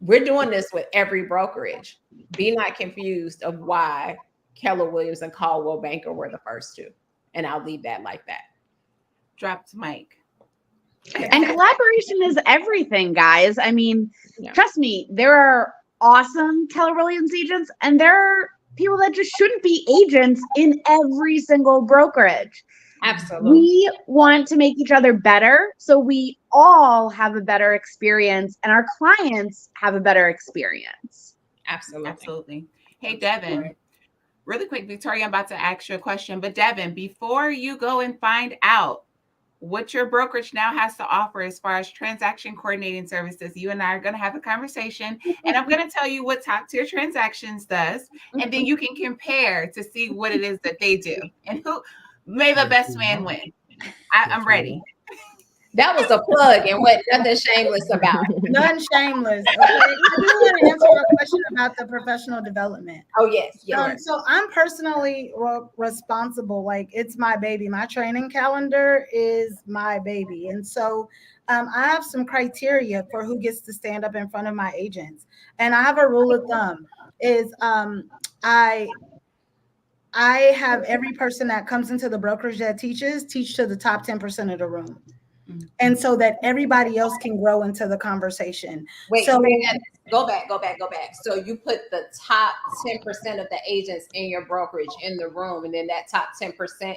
we're doing this with every brokerage. Be not confused of why Keller Williams and Coldwell Banker were the first two. And I'll leave that like that. Dropped mic. And collaboration is everything, guys. I mean, Yeah. trust me, there are awesome Keller Williams agents, and there are people that just shouldn't be agents in every single brokerage. Absolutely. We want to make each other better, so we all have a better experience and our clients have a better experience. Absolutely. Absolutely. Hey, Devin, really quick, Victoria, I'm about to ask you a question, but Devin, before you go and find out what your brokerage now has to offer as far as transaction coordinating services, you and I are going to have a conversation, and I'm going to tell you what Top Tier Transactions does, and then you can compare to see what it is that they do, and who may the best man win. I'm ready. That was a plug and what nothing shameless about. None shameless. Okay. I do want to answer your question about the professional development. Oh, yes. Yes. So I'm personally responsible. Like, it's my baby. My training calendar is my baby. And so I have some criteria for who gets to stand up in front of my agents. And I have a rule of thumb is I have every person that comes into the brokerage that teach to the top 10% of the room. And so that everybody else can grow into the conversation. Wait, so go back. So you put the top 10% of the agents in your brokerage in the room, and then that top 10%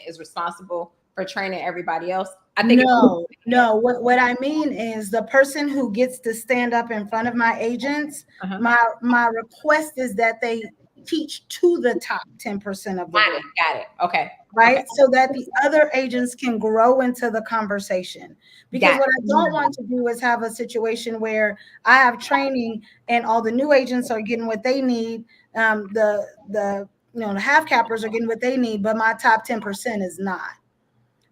is responsible for training everybody else. I think no. What I mean is the person who gets to stand up in front of my agents, my request is that they teach to the top 10% of the room. Got it. Okay. Right. Okay. So that the other agents can grow into the conversation. Because what I don't want to do is have a situation where I have training and all the new agents are getting what they need. The half cappers are getting what they need, but my top 10% is not.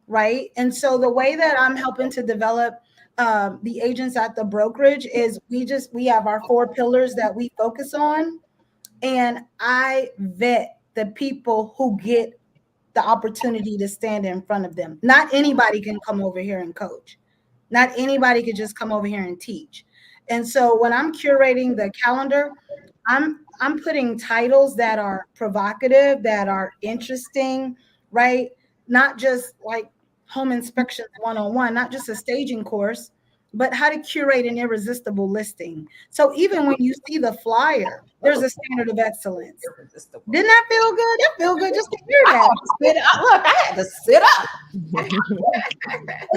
Right. And so the way that I'm helping to develop the agents at the brokerage is we have our 4 pillars that we focus on. And I vet the people who get the opportunity to stand in front of them. Not anybody can come over here and coach. Not anybody could just come over here and teach. And so when I'm curating the calendar, I'm putting titles that are provocative, that are interesting, right? Not just like home inspections 101, not just a staging course, but how to curate an irresistible listing. So even when you see the flyer, there's a standard of excellence. Didn't that feel good? That feel good just to hear that. I had to sit up.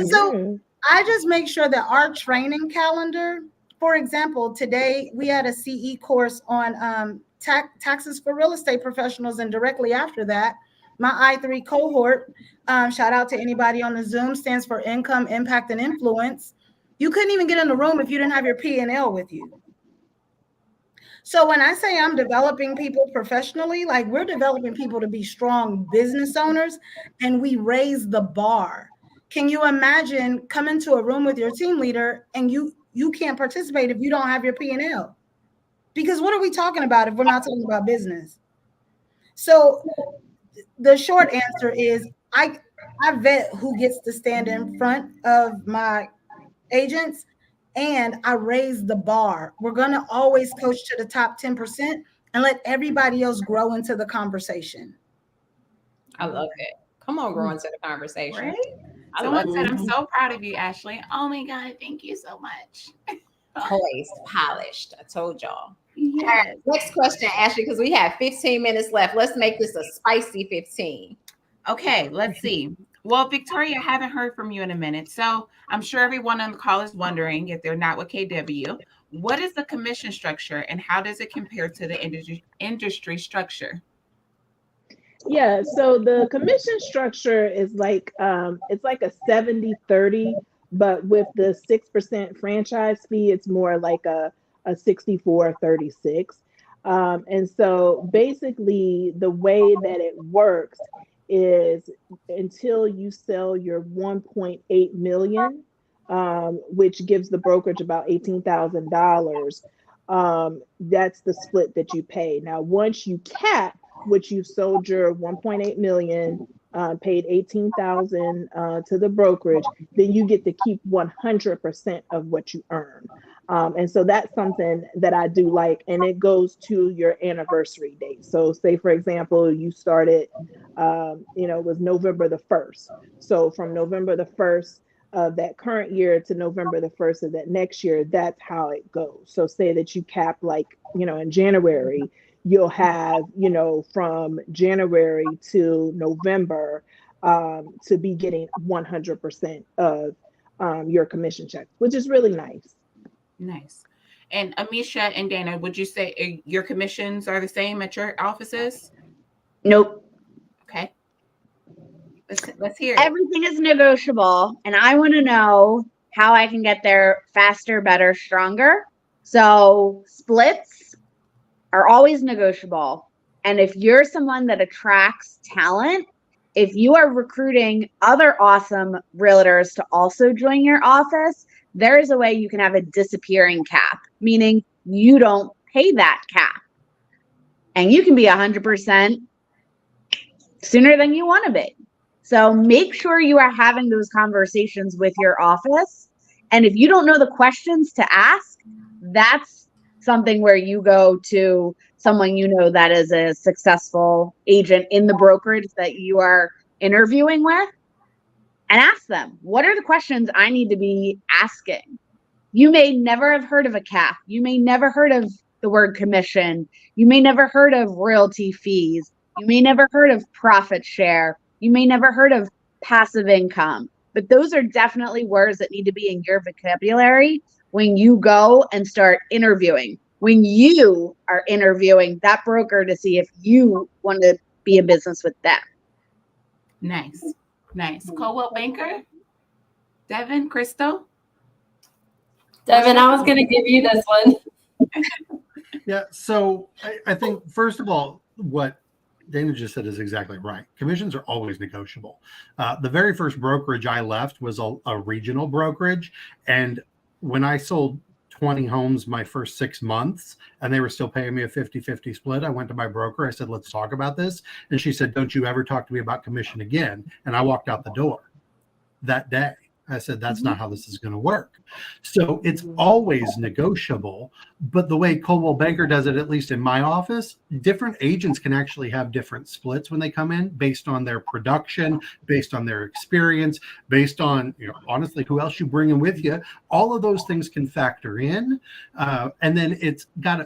So I just make sure that our training calendar, for example, today we had a CE course on taxes for real estate professionals, and directly after that, my I3 cohort, shout out to anybody on the Zoom, stands for Income, Impact, and Influence. You couldn't even get in the room if you didn't have your P&L with you. So when I say I'm developing people professionally, like we're developing people to be strong business owners, and we raise the bar. Can you imagine coming to a room with your team leader and you can't participate if you don't have your P&L? Because what are we talking about if we're not talking about business? So the short answer is I vet who gets to stand in front of my agents, and I raise the bar. We're going to always coach to the top 10% and let everybody else grow into the conversation. I love it. Come on, grow into the conversation. Right? Someone said, I'm so proud of you, Ashley. Oh my God, thank you so much. Poised, polished. I told y'all. Yes. All right, next question, Ashley, because we have 15 minutes left. Let's make this a spicy 15. Okay, let's see. Well, Victoria, I haven't heard from you in a minute. So I'm sure everyone on the call is wondering, if they're not with KW, what is the commission structure and how does it compare to the industry structure? Yeah, so the commission structure is like it's like a 70-30, but with the 6% franchise fee, it's more like a 64-36. And so basically the way that it works is until you sell your 1.8 million, which gives the brokerage about $18,000, that's the split that you pay. Now, once you cap, which you sold your 1.8 million, paid 18,000 to the brokerage, then you get to keep 100% of what you earn. And so that's something that I do like, and it goes to your anniversary date. So say, for example, you started, it was November the 1st. So from November the 1st of that current year to November the 1st of that next year, that's how it goes. So say that you cap like, in January, you'll have, from January to November to be getting 100% of your commission checks, which is really nice. Nice. And Amisha and Dana, would you say your commissions are the same at your offices? Nope. Okay. Let's hear it. Everything is negotiable, and I want to know how I can get there faster, better, stronger. So splits are always negotiable. And if you're someone that attracts talent, if you are recruiting other awesome realtors to also join your office, there is a way you can have a disappearing cap, meaning you don't pay that cap. And you can be 100% sooner than you want to be. So make sure you are having those conversations with your office. And if you don't know the questions to ask, that's something where you go to someone that is a successful agent in the brokerage that you are interviewing with, and ask them, what are the questions I need to be asking? You may never have heard of a cap. You may never heard of the word commission. You may never heard of royalty fees. You may never heard of profit share. You may never heard of passive income. But those are definitely words that need to be in your vocabulary when you go and start interviewing. When you are interviewing that broker to see if you want to be in business with them. Nice. Coldwell Banker? Devin, Crystal? Devin, I was going to give you this one. Yeah. So I think, first of all, what Dana just said is exactly right. Commissions are always negotiable. The very first brokerage I left was a regional brokerage. And when I sold 20 homes my first 6 months and they were still paying me a 50-50 split, I went to my broker. I said, let's talk about this. And she said, don't you ever talk to me about commission again. And I walked out the door that day. I said, that's not how this is going to work. So it's always negotiable. But the way Coldwell Banker does it, at least in my office, different agents can actually have different splits when they come in based on their production, based on their experience, based on, honestly, who else you bring in with you. All of those things can factor in. And then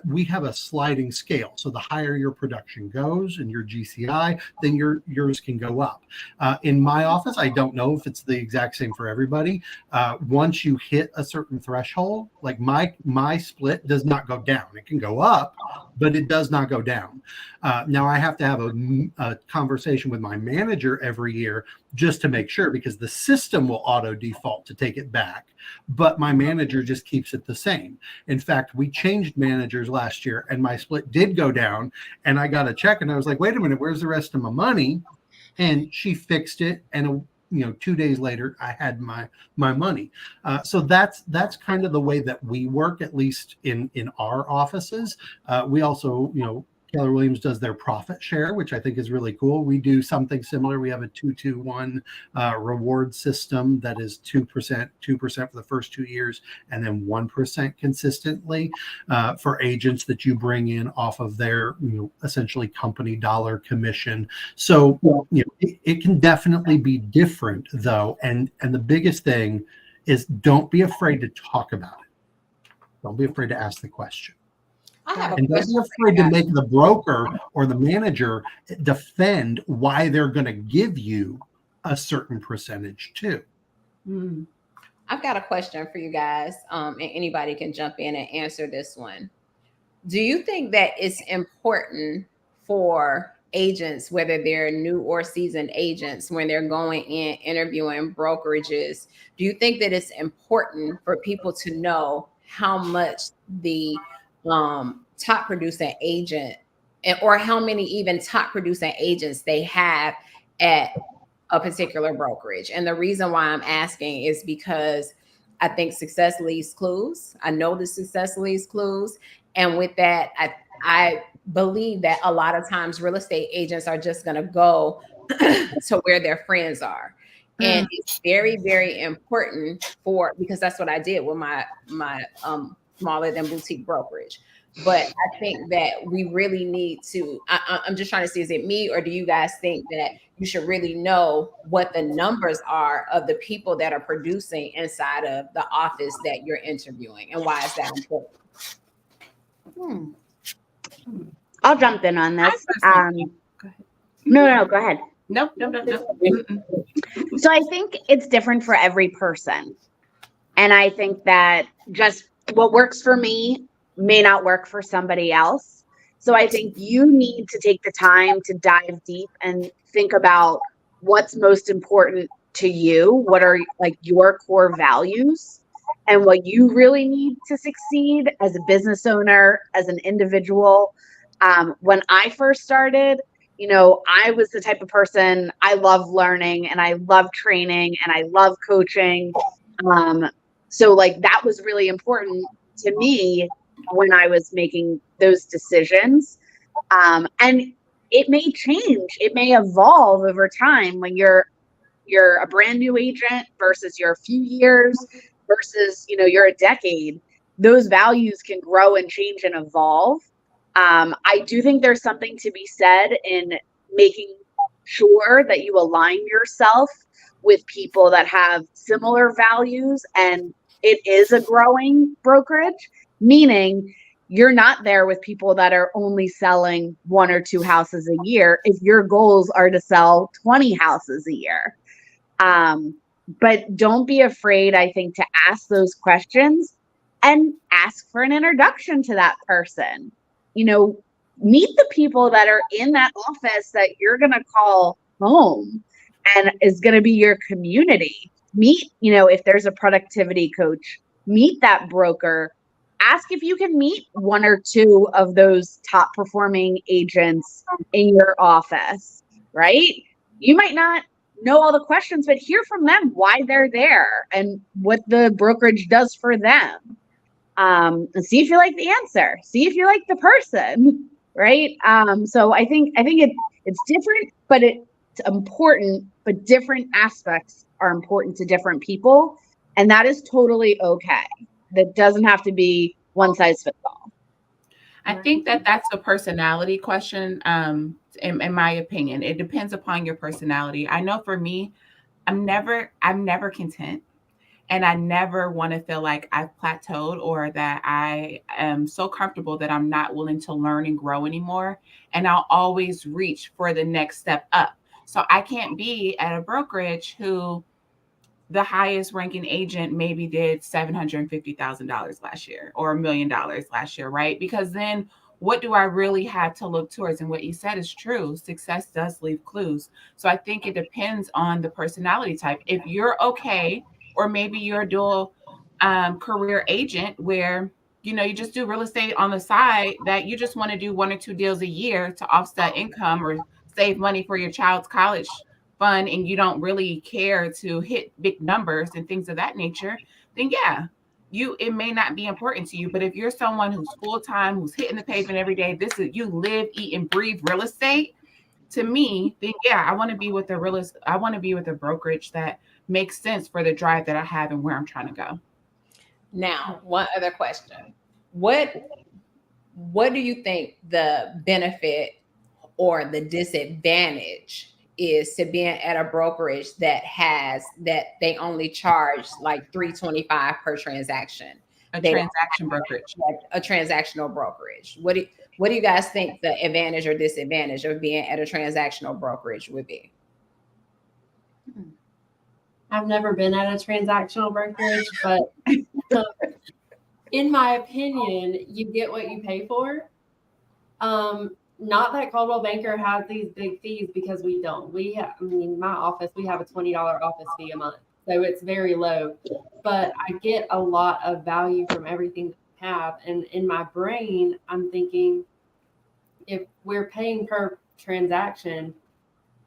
we have a sliding scale. So the higher your production goes and your GCI, then yours can go up. In my office, I don't know if it's the exact same for everybody. Once you hit a certain threshold, like my split does not go down. It can go up, but it does not go down. Now I have to have a conversation with my manager every year just to make sure, because the system will auto default to take it back, but my manager just keeps it the same. In fact, we changed managers last year and my split did go down, and I got a check and I was like, wait a minute, where's the rest of my money? And she fixed it, and 2 days later, I had my money. So that's kind of the way that we work, at least in our offices. We also, Keller Williams does their profit share, which I think is really cool. We do something similar. We have a 2-2-1 reward system that is 2% for the first 2 years, and then 1% consistently for agents that you bring in off of their, essentially company dollar commission. So, it can definitely be different though. And the biggest thing is, don't be afraid to talk about it. Don't be afraid to ask the question. And don't be afraid to make the broker or the manager defend why they're going to give you a certain percentage too. I've got a question for you guys, and anybody can jump in and answer this one. Do you think that it's important for agents, whether they're new or seasoned agents, when they're going in interviewing brokerages, do you think that it's important for people to know how much the top producing agent, or how many even top producing agents they have at a particular brokerage? And the reason why I'm asking is because I think success leaves clues. I know the success leaves clues. And with that, I believe that a lot of times real estate agents are just going to go to where their friends are. And it's very, very important because that's what I did with my smaller than boutique brokerage. But I think that we really need to, I'm just trying to see, is it me, or do you guys think that you should really know what the numbers are of the people that are producing inside of the office that you're interviewing, and why is that important? I'll jump in on this. Go ahead. No, go ahead. Nope. So I think it's different for every person. And I think that just what works for me may not work for somebody else. So I think you need to take the time to dive deep and think about what's most important to you, what are like your core values, and what you really need to succeed as a business owner, as an individual. When I first started, I was the type of person, I love learning and I love training and I love coaching. So like that was really important to me when I was making those decisions. And it may change, it may evolve over time when you're a brand new agent versus you're a few years versus, you're a decade. Those values can grow and change and evolve. I do think there's something to be said in making sure that you align yourself with people that have similar values, and it is a growing brokerage, meaning you're not there with people that are only selling 1 or 2 houses a year if your goals are to sell 20 houses a year. But don't be afraid, I think, to ask those questions and ask for an introduction to that person. Meet the people that are in that office that you're going to call home and is going to be your community. Meet, if there's a productivity coach, meet that broker. Ask if you can meet 1 or 2 of those top performing agents in your office, right? You might not know all the questions, but hear from them why they're there and what the brokerage does for them. And see if you like the answer, see if you like the person, right? So I think it's different, but it's important, but different aspects are important to different people. And that is totally okay. That doesn't have to be one size fits all. I think that's a personality question. In my opinion, it depends upon your personality. I know for me, I'm never content. And I never want to feel like I've plateaued or that I am so comfortable that I'm not willing to learn and grow anymore. And I'll always reach for the next step up. So I can't be at a brokerage who the highest ranking agent maybe did $750,000 last year or $1 million last year, right? Because then what do I really have to look towards? And what you said is true. Success does leave clues. So I think it depends on the personality type. If you're okay, or maybe you're a dual career agent where, you just do real estate on the side, that you just want to do 1 or 2 deals a year to offset income or save money for your child's college fund, and you don't really care to hit big numbers and things of that nature, then yeah, it may not be important to you. But if you're someone who's full-time, who's hitting the pavement every day, you live, eat, and breathe real estate, to me, then yeah, I want to be with a brokerage that makes sense for the drive that I have and where I'm trying to go. Now, one other question. What do you think the benefit or the disadvantage is to being at a brokerage that they only charge like $325 per transaction? Transaction brokerage. A transactional brokerage. What do you guys think the advantage or disadvantage of being at a transactional brokerage would be? I've never been at a transactional brokerage, but in my opinion, you get what you pay for. Not that Coldwell Banker has these big fees, because we don't. My office, we have a $20 office fee a month, so it's very low. But I get a lot of value from everything that I have, and in my brain, I'm thinking, if we're paying per transaction,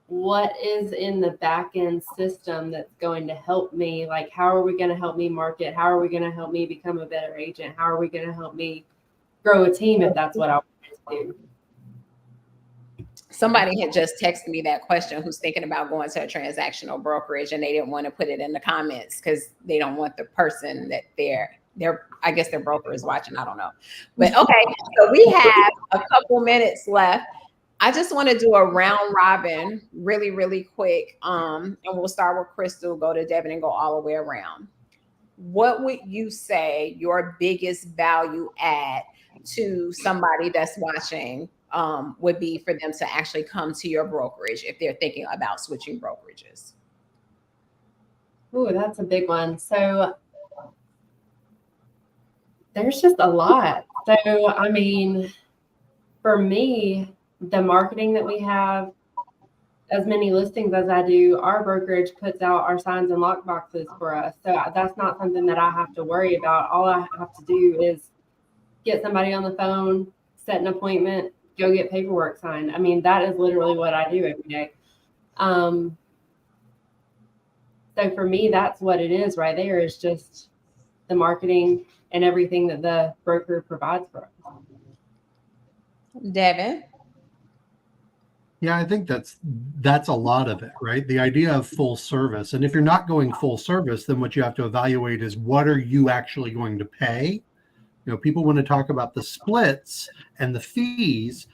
what is in the back end system that's going to help me? Like, how are we going to help me market? How are we going to help me become a better agent? How are we going to help me grow a team if that's what I want to do? Somebody had just texted me that question who's thinking about going to a transactional brokerage, and they didn't want to put it in the comments because they don't want the person that I guess their broker is watching. I don't know. But okay, so we have a couple minutes left. I just want to do a round robin really, really quick. And we'll start with Crystal, go to Devin, and go all the way around. What would you say your biggest value add to somebody that's watching would be for them to actually come to your brokerage if they're thinking about switching brokerages? Ooh, that's a big one. So there's just a lot. So, I mean, for me, the marketing that we have, as many listings as I do, our brokerage puts out our signs and lock boxes for us. So that's not something that I have to worry about. All I have to do is get somebody on the phone, set an appointment, go get paperwork signed. I mean, that is literally what I do every day. So for me, that's what it is right there, is just the marketing and everything that the broker provides for us. Devin? Yeah, I think that's a lot of it, right? The idea of full service. And if you're not going full service, then what you have to evaluate is what are you actually going to pay? You know, people want to talk about the splits and the fees,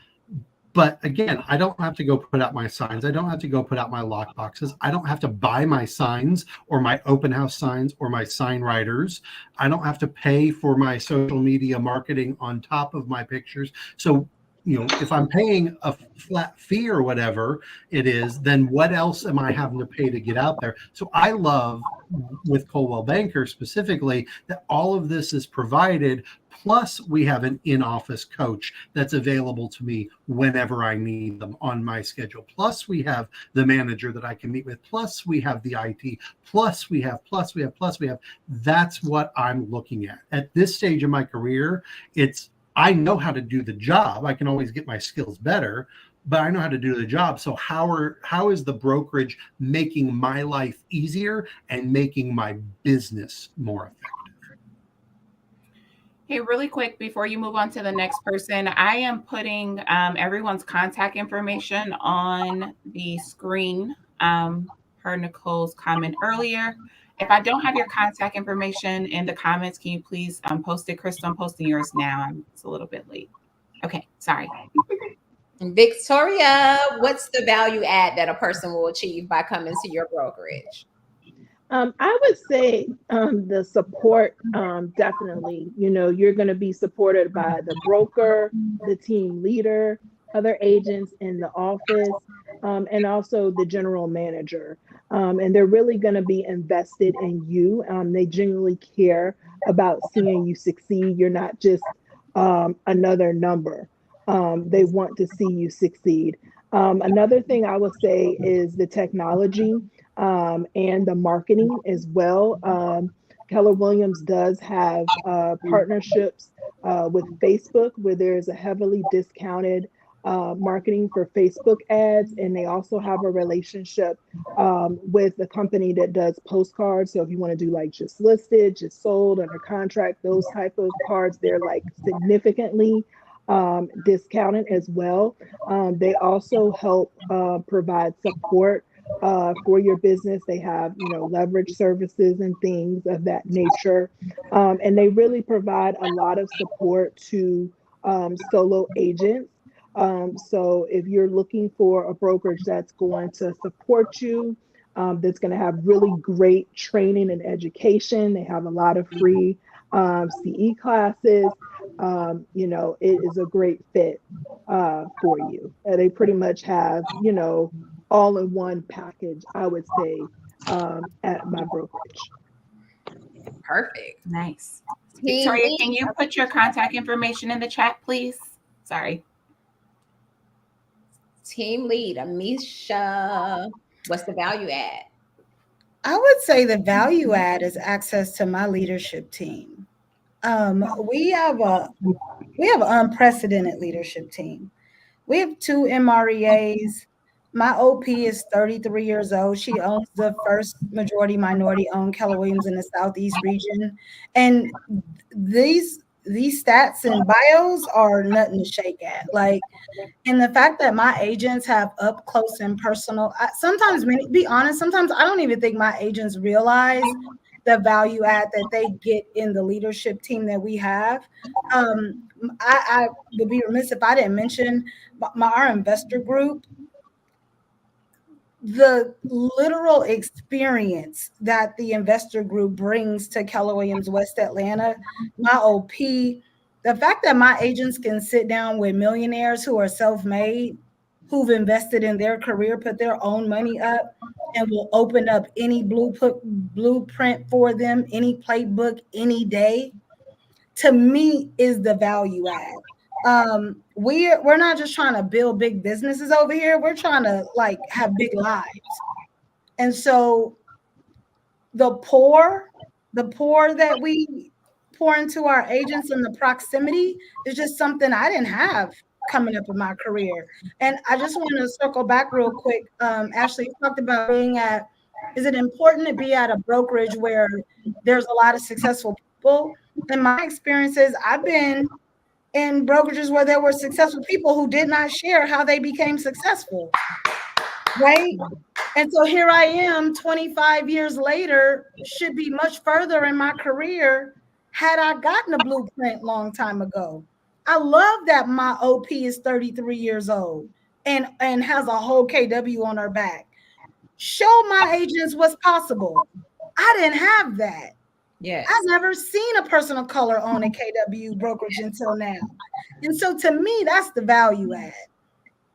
but again, I don't have to go put out my signs. I don't have to go put out my lock boxes. I don't have to buy my signs or my open house signs or my sign writers. I don't have to pay for my social media marketing on top of my pictures. So, you know, if I'm paying a flat fee or whatever it is, then what else am I having to pay to get out there? So I love with Coldwell Banker specifically that all of this is provided. Plus, we have an in-office coach that's available to me whenever I need them on my schedule. Plus, we have the manager that I can meet with. Plus, we have the IT. Plus, we have. That's what I'm looking at. At this stage of my career, I know how to do the job. I can always get my skills better, but I know how to do the job. So how is the brokerage making my life easier and making my business more effective? Hey, really quick, before you move on to the next person, I am putting everyone's contact information on the screen per Nicole's comment earlier. If I don't have your contact information in the comments, can you please post it? Crystal, I'm posting yours now. It's a little bit late. Okay, sorry. Victoria, what's the value add that a person will achieve by coming to your brokerage? I would say the support, definitely. You know, you're going to be supported by the broker, the team leader, other agents in the office, and also the general manager. And they're really going to be invested in you. They genuinely care about seeing you succeed. You're not just another number. They want to see you succeed. Another thing I would say is the technology and the marketing as well. Keller Williams does have partnerships with Facebook, where there's a heavily discounted marketing for Facebook ads, and they also have a relationship with a company that does postcards. So if you want to do like just listed, just sold, under contract, those type of cards, they're like significantly discounted as well. They also help provide support for your business. They have, you know, leverage services and things of that nature. And they really provide a lot of support to solo agents. So if you're looking for a brokerage that's going to support you, that's going to have really great training and education, they have a lot of free CE classes. You know, it is a great fit for you. They pretty much have, you know, all in one package, I would say, at my brokerage. Perfect. Nice. Victoria, can you put your contact information in the chat, please? Sorry. Team lead, Amisha, what's the value add? I would say the value add is access to my leadership team. We have an unprecedented leadership team. We have 2 MREAs. My OP is 33 years old. She owns the first majority minority owned Keller Williams in the Southeast region. And these these stats and bios are nothing to shake at. Like, and the fact that my agents have up close and personal, sometimes, be honest, sometimes I don't even think my agents realize the value add that they get in the leadership team that we have. I would be remiss if I didn't mention our investor group. The literal experience that the investor group brings to Keller Williams West Atlanta, my OP, the fact that my agents can sit down with millionaires who are self-made, who've invested in their career, put their own money up, and will open up any blueprint for them, any playbook, any day, to me is the value add. We're not just trying to build big businesses over here. We're trying to like have big lives. And so the pour that we pour into our agents and the proximity is just something I didn't have coming up in my career. And I just want to circle back real quick. Ashley, you talked about is it important to be at a brokerage where there's a lot of successful people? In my experiences, I've been in brokerages where there were successful people who did not share how they became successful, right? And so here I am 25 years later, should be much further in my career had I gotten a blueprint long time ago. I love that my OP is 33 years old and has a whole KW on her back. Show my agents what's possible. I didn't have that. Yes. I've never seen a person of color own a KW brokerage until now. And so to me, that's the value add.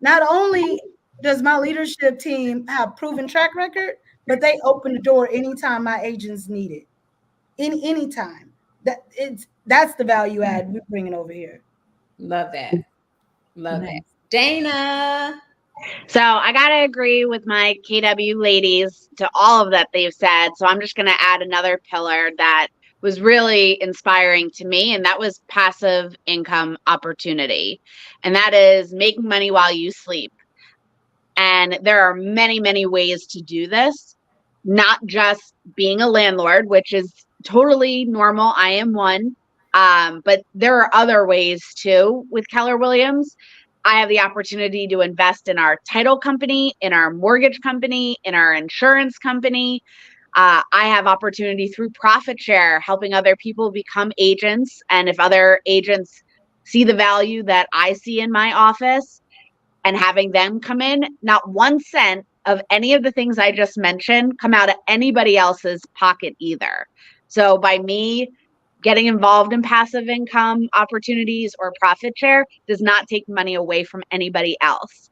Not only does my leadership team have proven track record, but they open the door anytime my agents need it. Anytime. That's the value add we're bringing over here. Love that. Love that. Dana. So I got to agree with my KW ladies to all of that they've said. So I'm just going to add another pillar that was really inspiring to me, and that was passive income opportunity. And that is making money while you sleep. And there are many, many ways to do this, not just being a landlord, which is totally normal. I am one. But there are other ways too with Keller Williams. I have the opportunity to invest in our title company, in our mortgage company, in our insurance company. I have opportunity through profit share, helping other people become agents. And if other agents see the value that I see in my office and having them come in, not 1 cent of any of the things I just mentioned come out of anybody else's pocket either. So by me getting involved in passive income opportunities or profit share does not take money away from anybody else.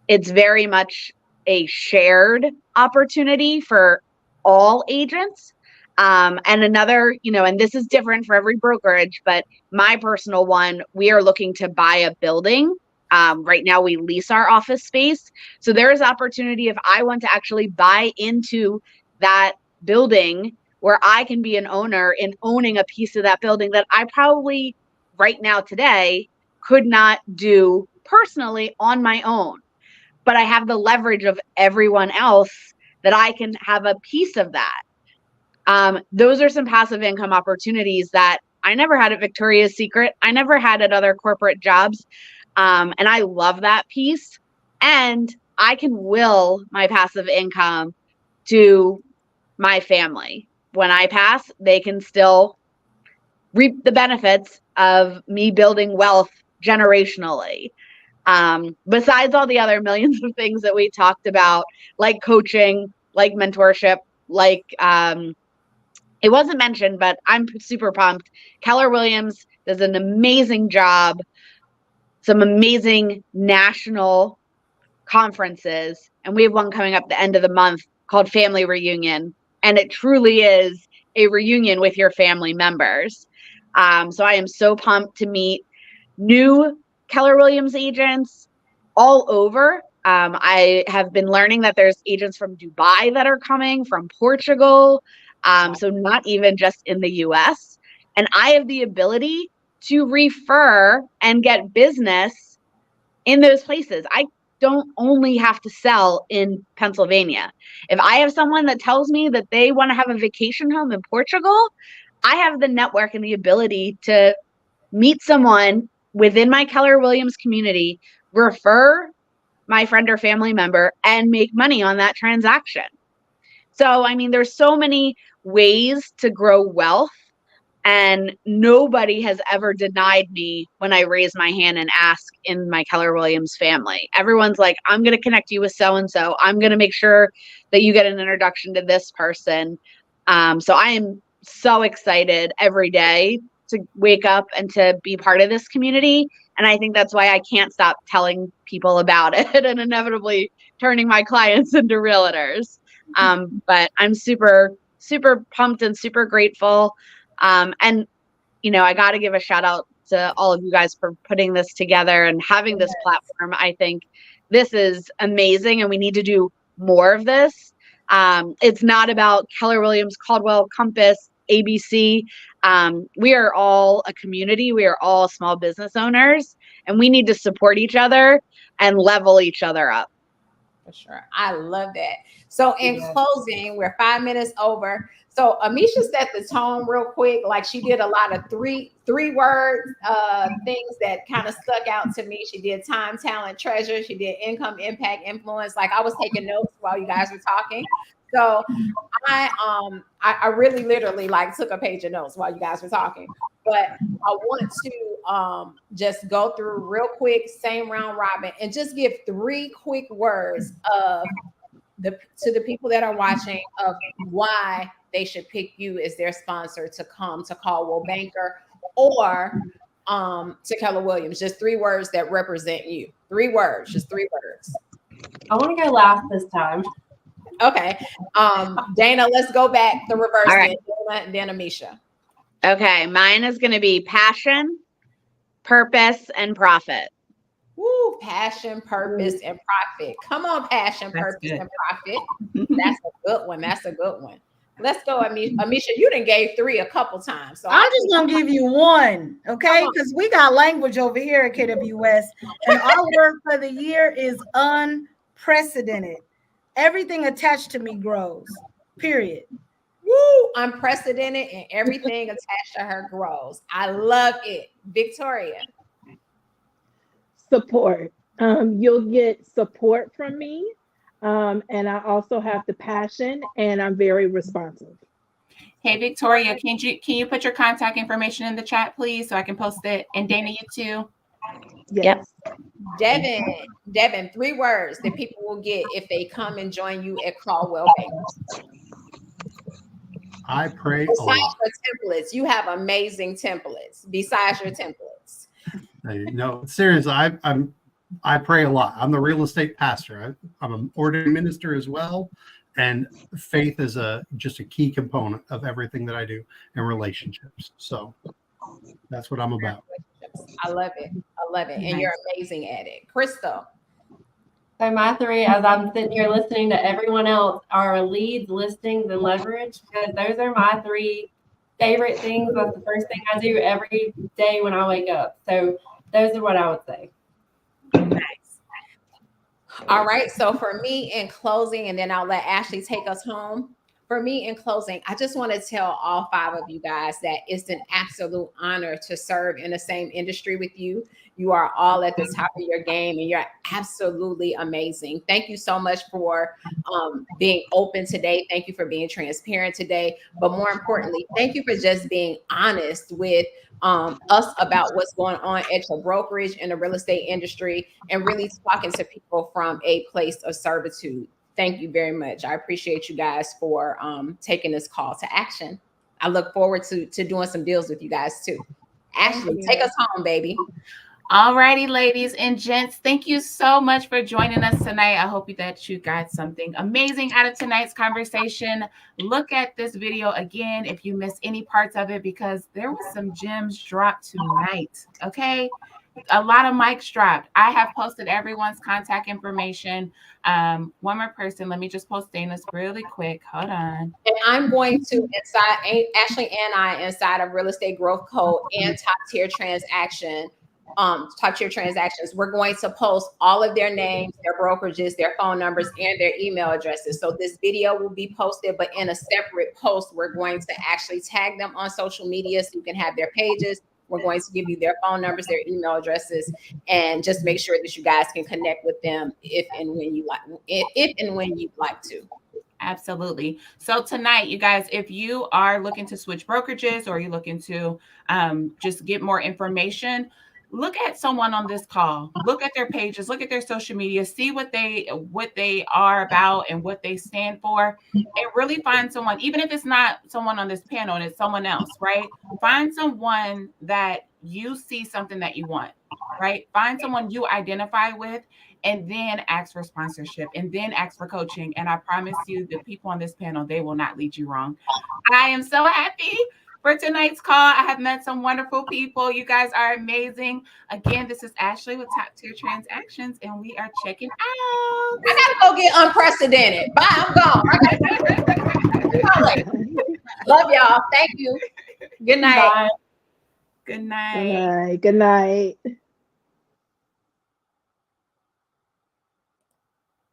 It's very much a shared opportunity for all agents. And another, and this is different for every brokerage, but my personal one, we are looking to buy a building. Right now we lease our office space. So there is opportunity if I want to actually buy into that building where I can be an owner in owning a piece of that building that I probably right now today could not do personally on my own. But I have the leverage of everyone else that I can have a piece of that. Those are some passive income opportunities that I never had at Victoria's Secret. I never had at other corporate jobs. And I love that piece. And I can will my passive income to my family. When I pass, they can still reap the benefits of me building wealth generationally. Besides all the other millions of things that we talked about, like coaching, like mentorship, like it wasn't mentioned, but I'm super pumped. Keller Williams does an amazing job, some amazing national conferences, and we have one coming up the end of the month called Family Reunion. And it truly is a reunion with your family members. So I am so pumped to meet new Keller Williams agents all over. I have been learning that there's agents from Dubai that are coming, from Portugal. So not even just in the US. And I have the ability to refer and get business in those places. I don't only have to sell in Pennsylvania. If I have someone that tells me that they want to have a vacation home in Portugal, I have the network and the ability to meet someone within my Keller Williams community, refer my friend or family member, and make money on that transaction. So, I mean, there's so many ways to grow wealth, and nobody has ever denied me when I raise my hand and ask in my Keller Williams family. Everyone's like, I'm going to connect you with so-and-so. I'm going to make sure that you get an introduction to this person. So I am so excited every day to wake up and to be part of this community. And I think that's why I can't stop telling people about it and inevitably turning my clients into realtors. But I'm super, super pumped and super grateful. And, you know, I got to give a shout out to all of you guys for putting this together and having this platform. I think this is amazing, and we need to do more of this. It's not about Keller Williams, Coldwell, Compass, ABC. We are all a community. We are all small business owners, and we need to support each other and level each other up. For sure. I love that. So in closing, we're 5 minutes over. So Amisha set the tone real quick. Like, she did a lot of three word things that kind of stuck out to me. She did time, talent, treasure. She did income, impact, influence. Like, I was taking notes while you guys were talking. So I really literally like took a page of notes while you guys were talking. But I want to just go through real quick, same round robin, and just give 3 quick words of to the people that are watching of why they should pick you as their sponsor to come to Coldwell Banker or to Keller Williams. Just 3 words that represent you. 3 words, just 3 words. I want to go last this time. Okay. Dana, let's go back the reverse. All right. Dana and then Amisha. Okay, mine is going to be passion, purpose, and profit. Woo, passion, purpose, and profit. Come on, passion, That's purpose, good. and profit. That's a good one. That's a good one. Let's go, Amisha. Amisha, you done gave 3 a couple times. So I'm just gonna give you one, okay? Because we got language over here at KWS, and our word for the year is unprecedented. Everything attached to me grows. Period. Woo, unprecedented, and everything attached to her grows. I love it. Victoria. Support. You'll get support from me. And I also have the passion, and I'm very responsive. Hey, Victoria, can you put your contact information in the chat, please, so I can post it? And Dana, you too. Yes. Devin, 3 words that people will get if they come and join you at Coldwell Banker. I pray a Besides lot. your templates, you have amazing templates. Besides your templates, No, seriously, I pray a lot. I'm the real estate pastor. I'm an ordained minister as well, and faith is just a key component of everything that I do in relationships. So that's what I'm about. I love it. I love it, and you're amazing at it, Crystal. So my 3, as I'm sitting here listening to everyone else, are leads, listings, and leverage, because those are my 3 favorite things. That's the first thing I do every day when I wake up. So those are what I would say. Nice. All right. So for me in closing, and then I'll let Ashley take us home. For me in closing, I just want to tell all 5 of you guys that it's an absolute honor to serve in the same industry with you. You are all at the top of your game, and you're absolutely amazing. Thank you so much for being open today. Thank you for being transparent today. But more importantly, thank you for just being honest with us about what's going on at your brokerage in the real estate industry, and really talking to people from a place of servitude. Thank you very much. I appreciate you guys for taking this call to action. I look forward to doing some deals with you guys too. Ashley, take us home, baby. All righty, ladies and gents, thank you so much for joining us tonight. I hope that you got something amazing out of tonight's conversation. Look at this video again if you missed any parts of it, because there was some gems dropped tonight, okay? A lot of mics dropped. I have posted everyone's contact information. One more person. Let me just post Dana's really quick. Hold on. And I'm going to, Ashley and I, inside of Real Estate Growth Code and Top Tier Transactions, we're going to post all of their names, their brokerages, their phone numbers, and their email addresses. So this video will be posted, but in a separate post, we're going to actually tag them on social media so you can have their pages. We're going to give you their phone numbers, their email addresses, and just make sure that you guys can connect with them if and when you you'd like to. Absolutely. So tonight, you guys, if you are looking to switch brokerages or you're looking to just get more information, look at someone on this call, look at their pages, look at their social media, see what they are about and what they stand for, and really find someone, even if it's not someone on this panel and it's someone else, right? Find someone that you see something that you want, right? Find someone you identify with, and then ask for sponsorship, and then ask for coaching. And I promise you, the people on this panel, they will not lead you wrong. I am so happy for tonight's call. I have met some wonderful people. You guys are amazing. Again, this is Ashley with Top Tier Transactions, and we are checking out. I gotta go get unprecedented. Bye, I'm gone. Love y'all. Thank you. Good night. Good night. Good night.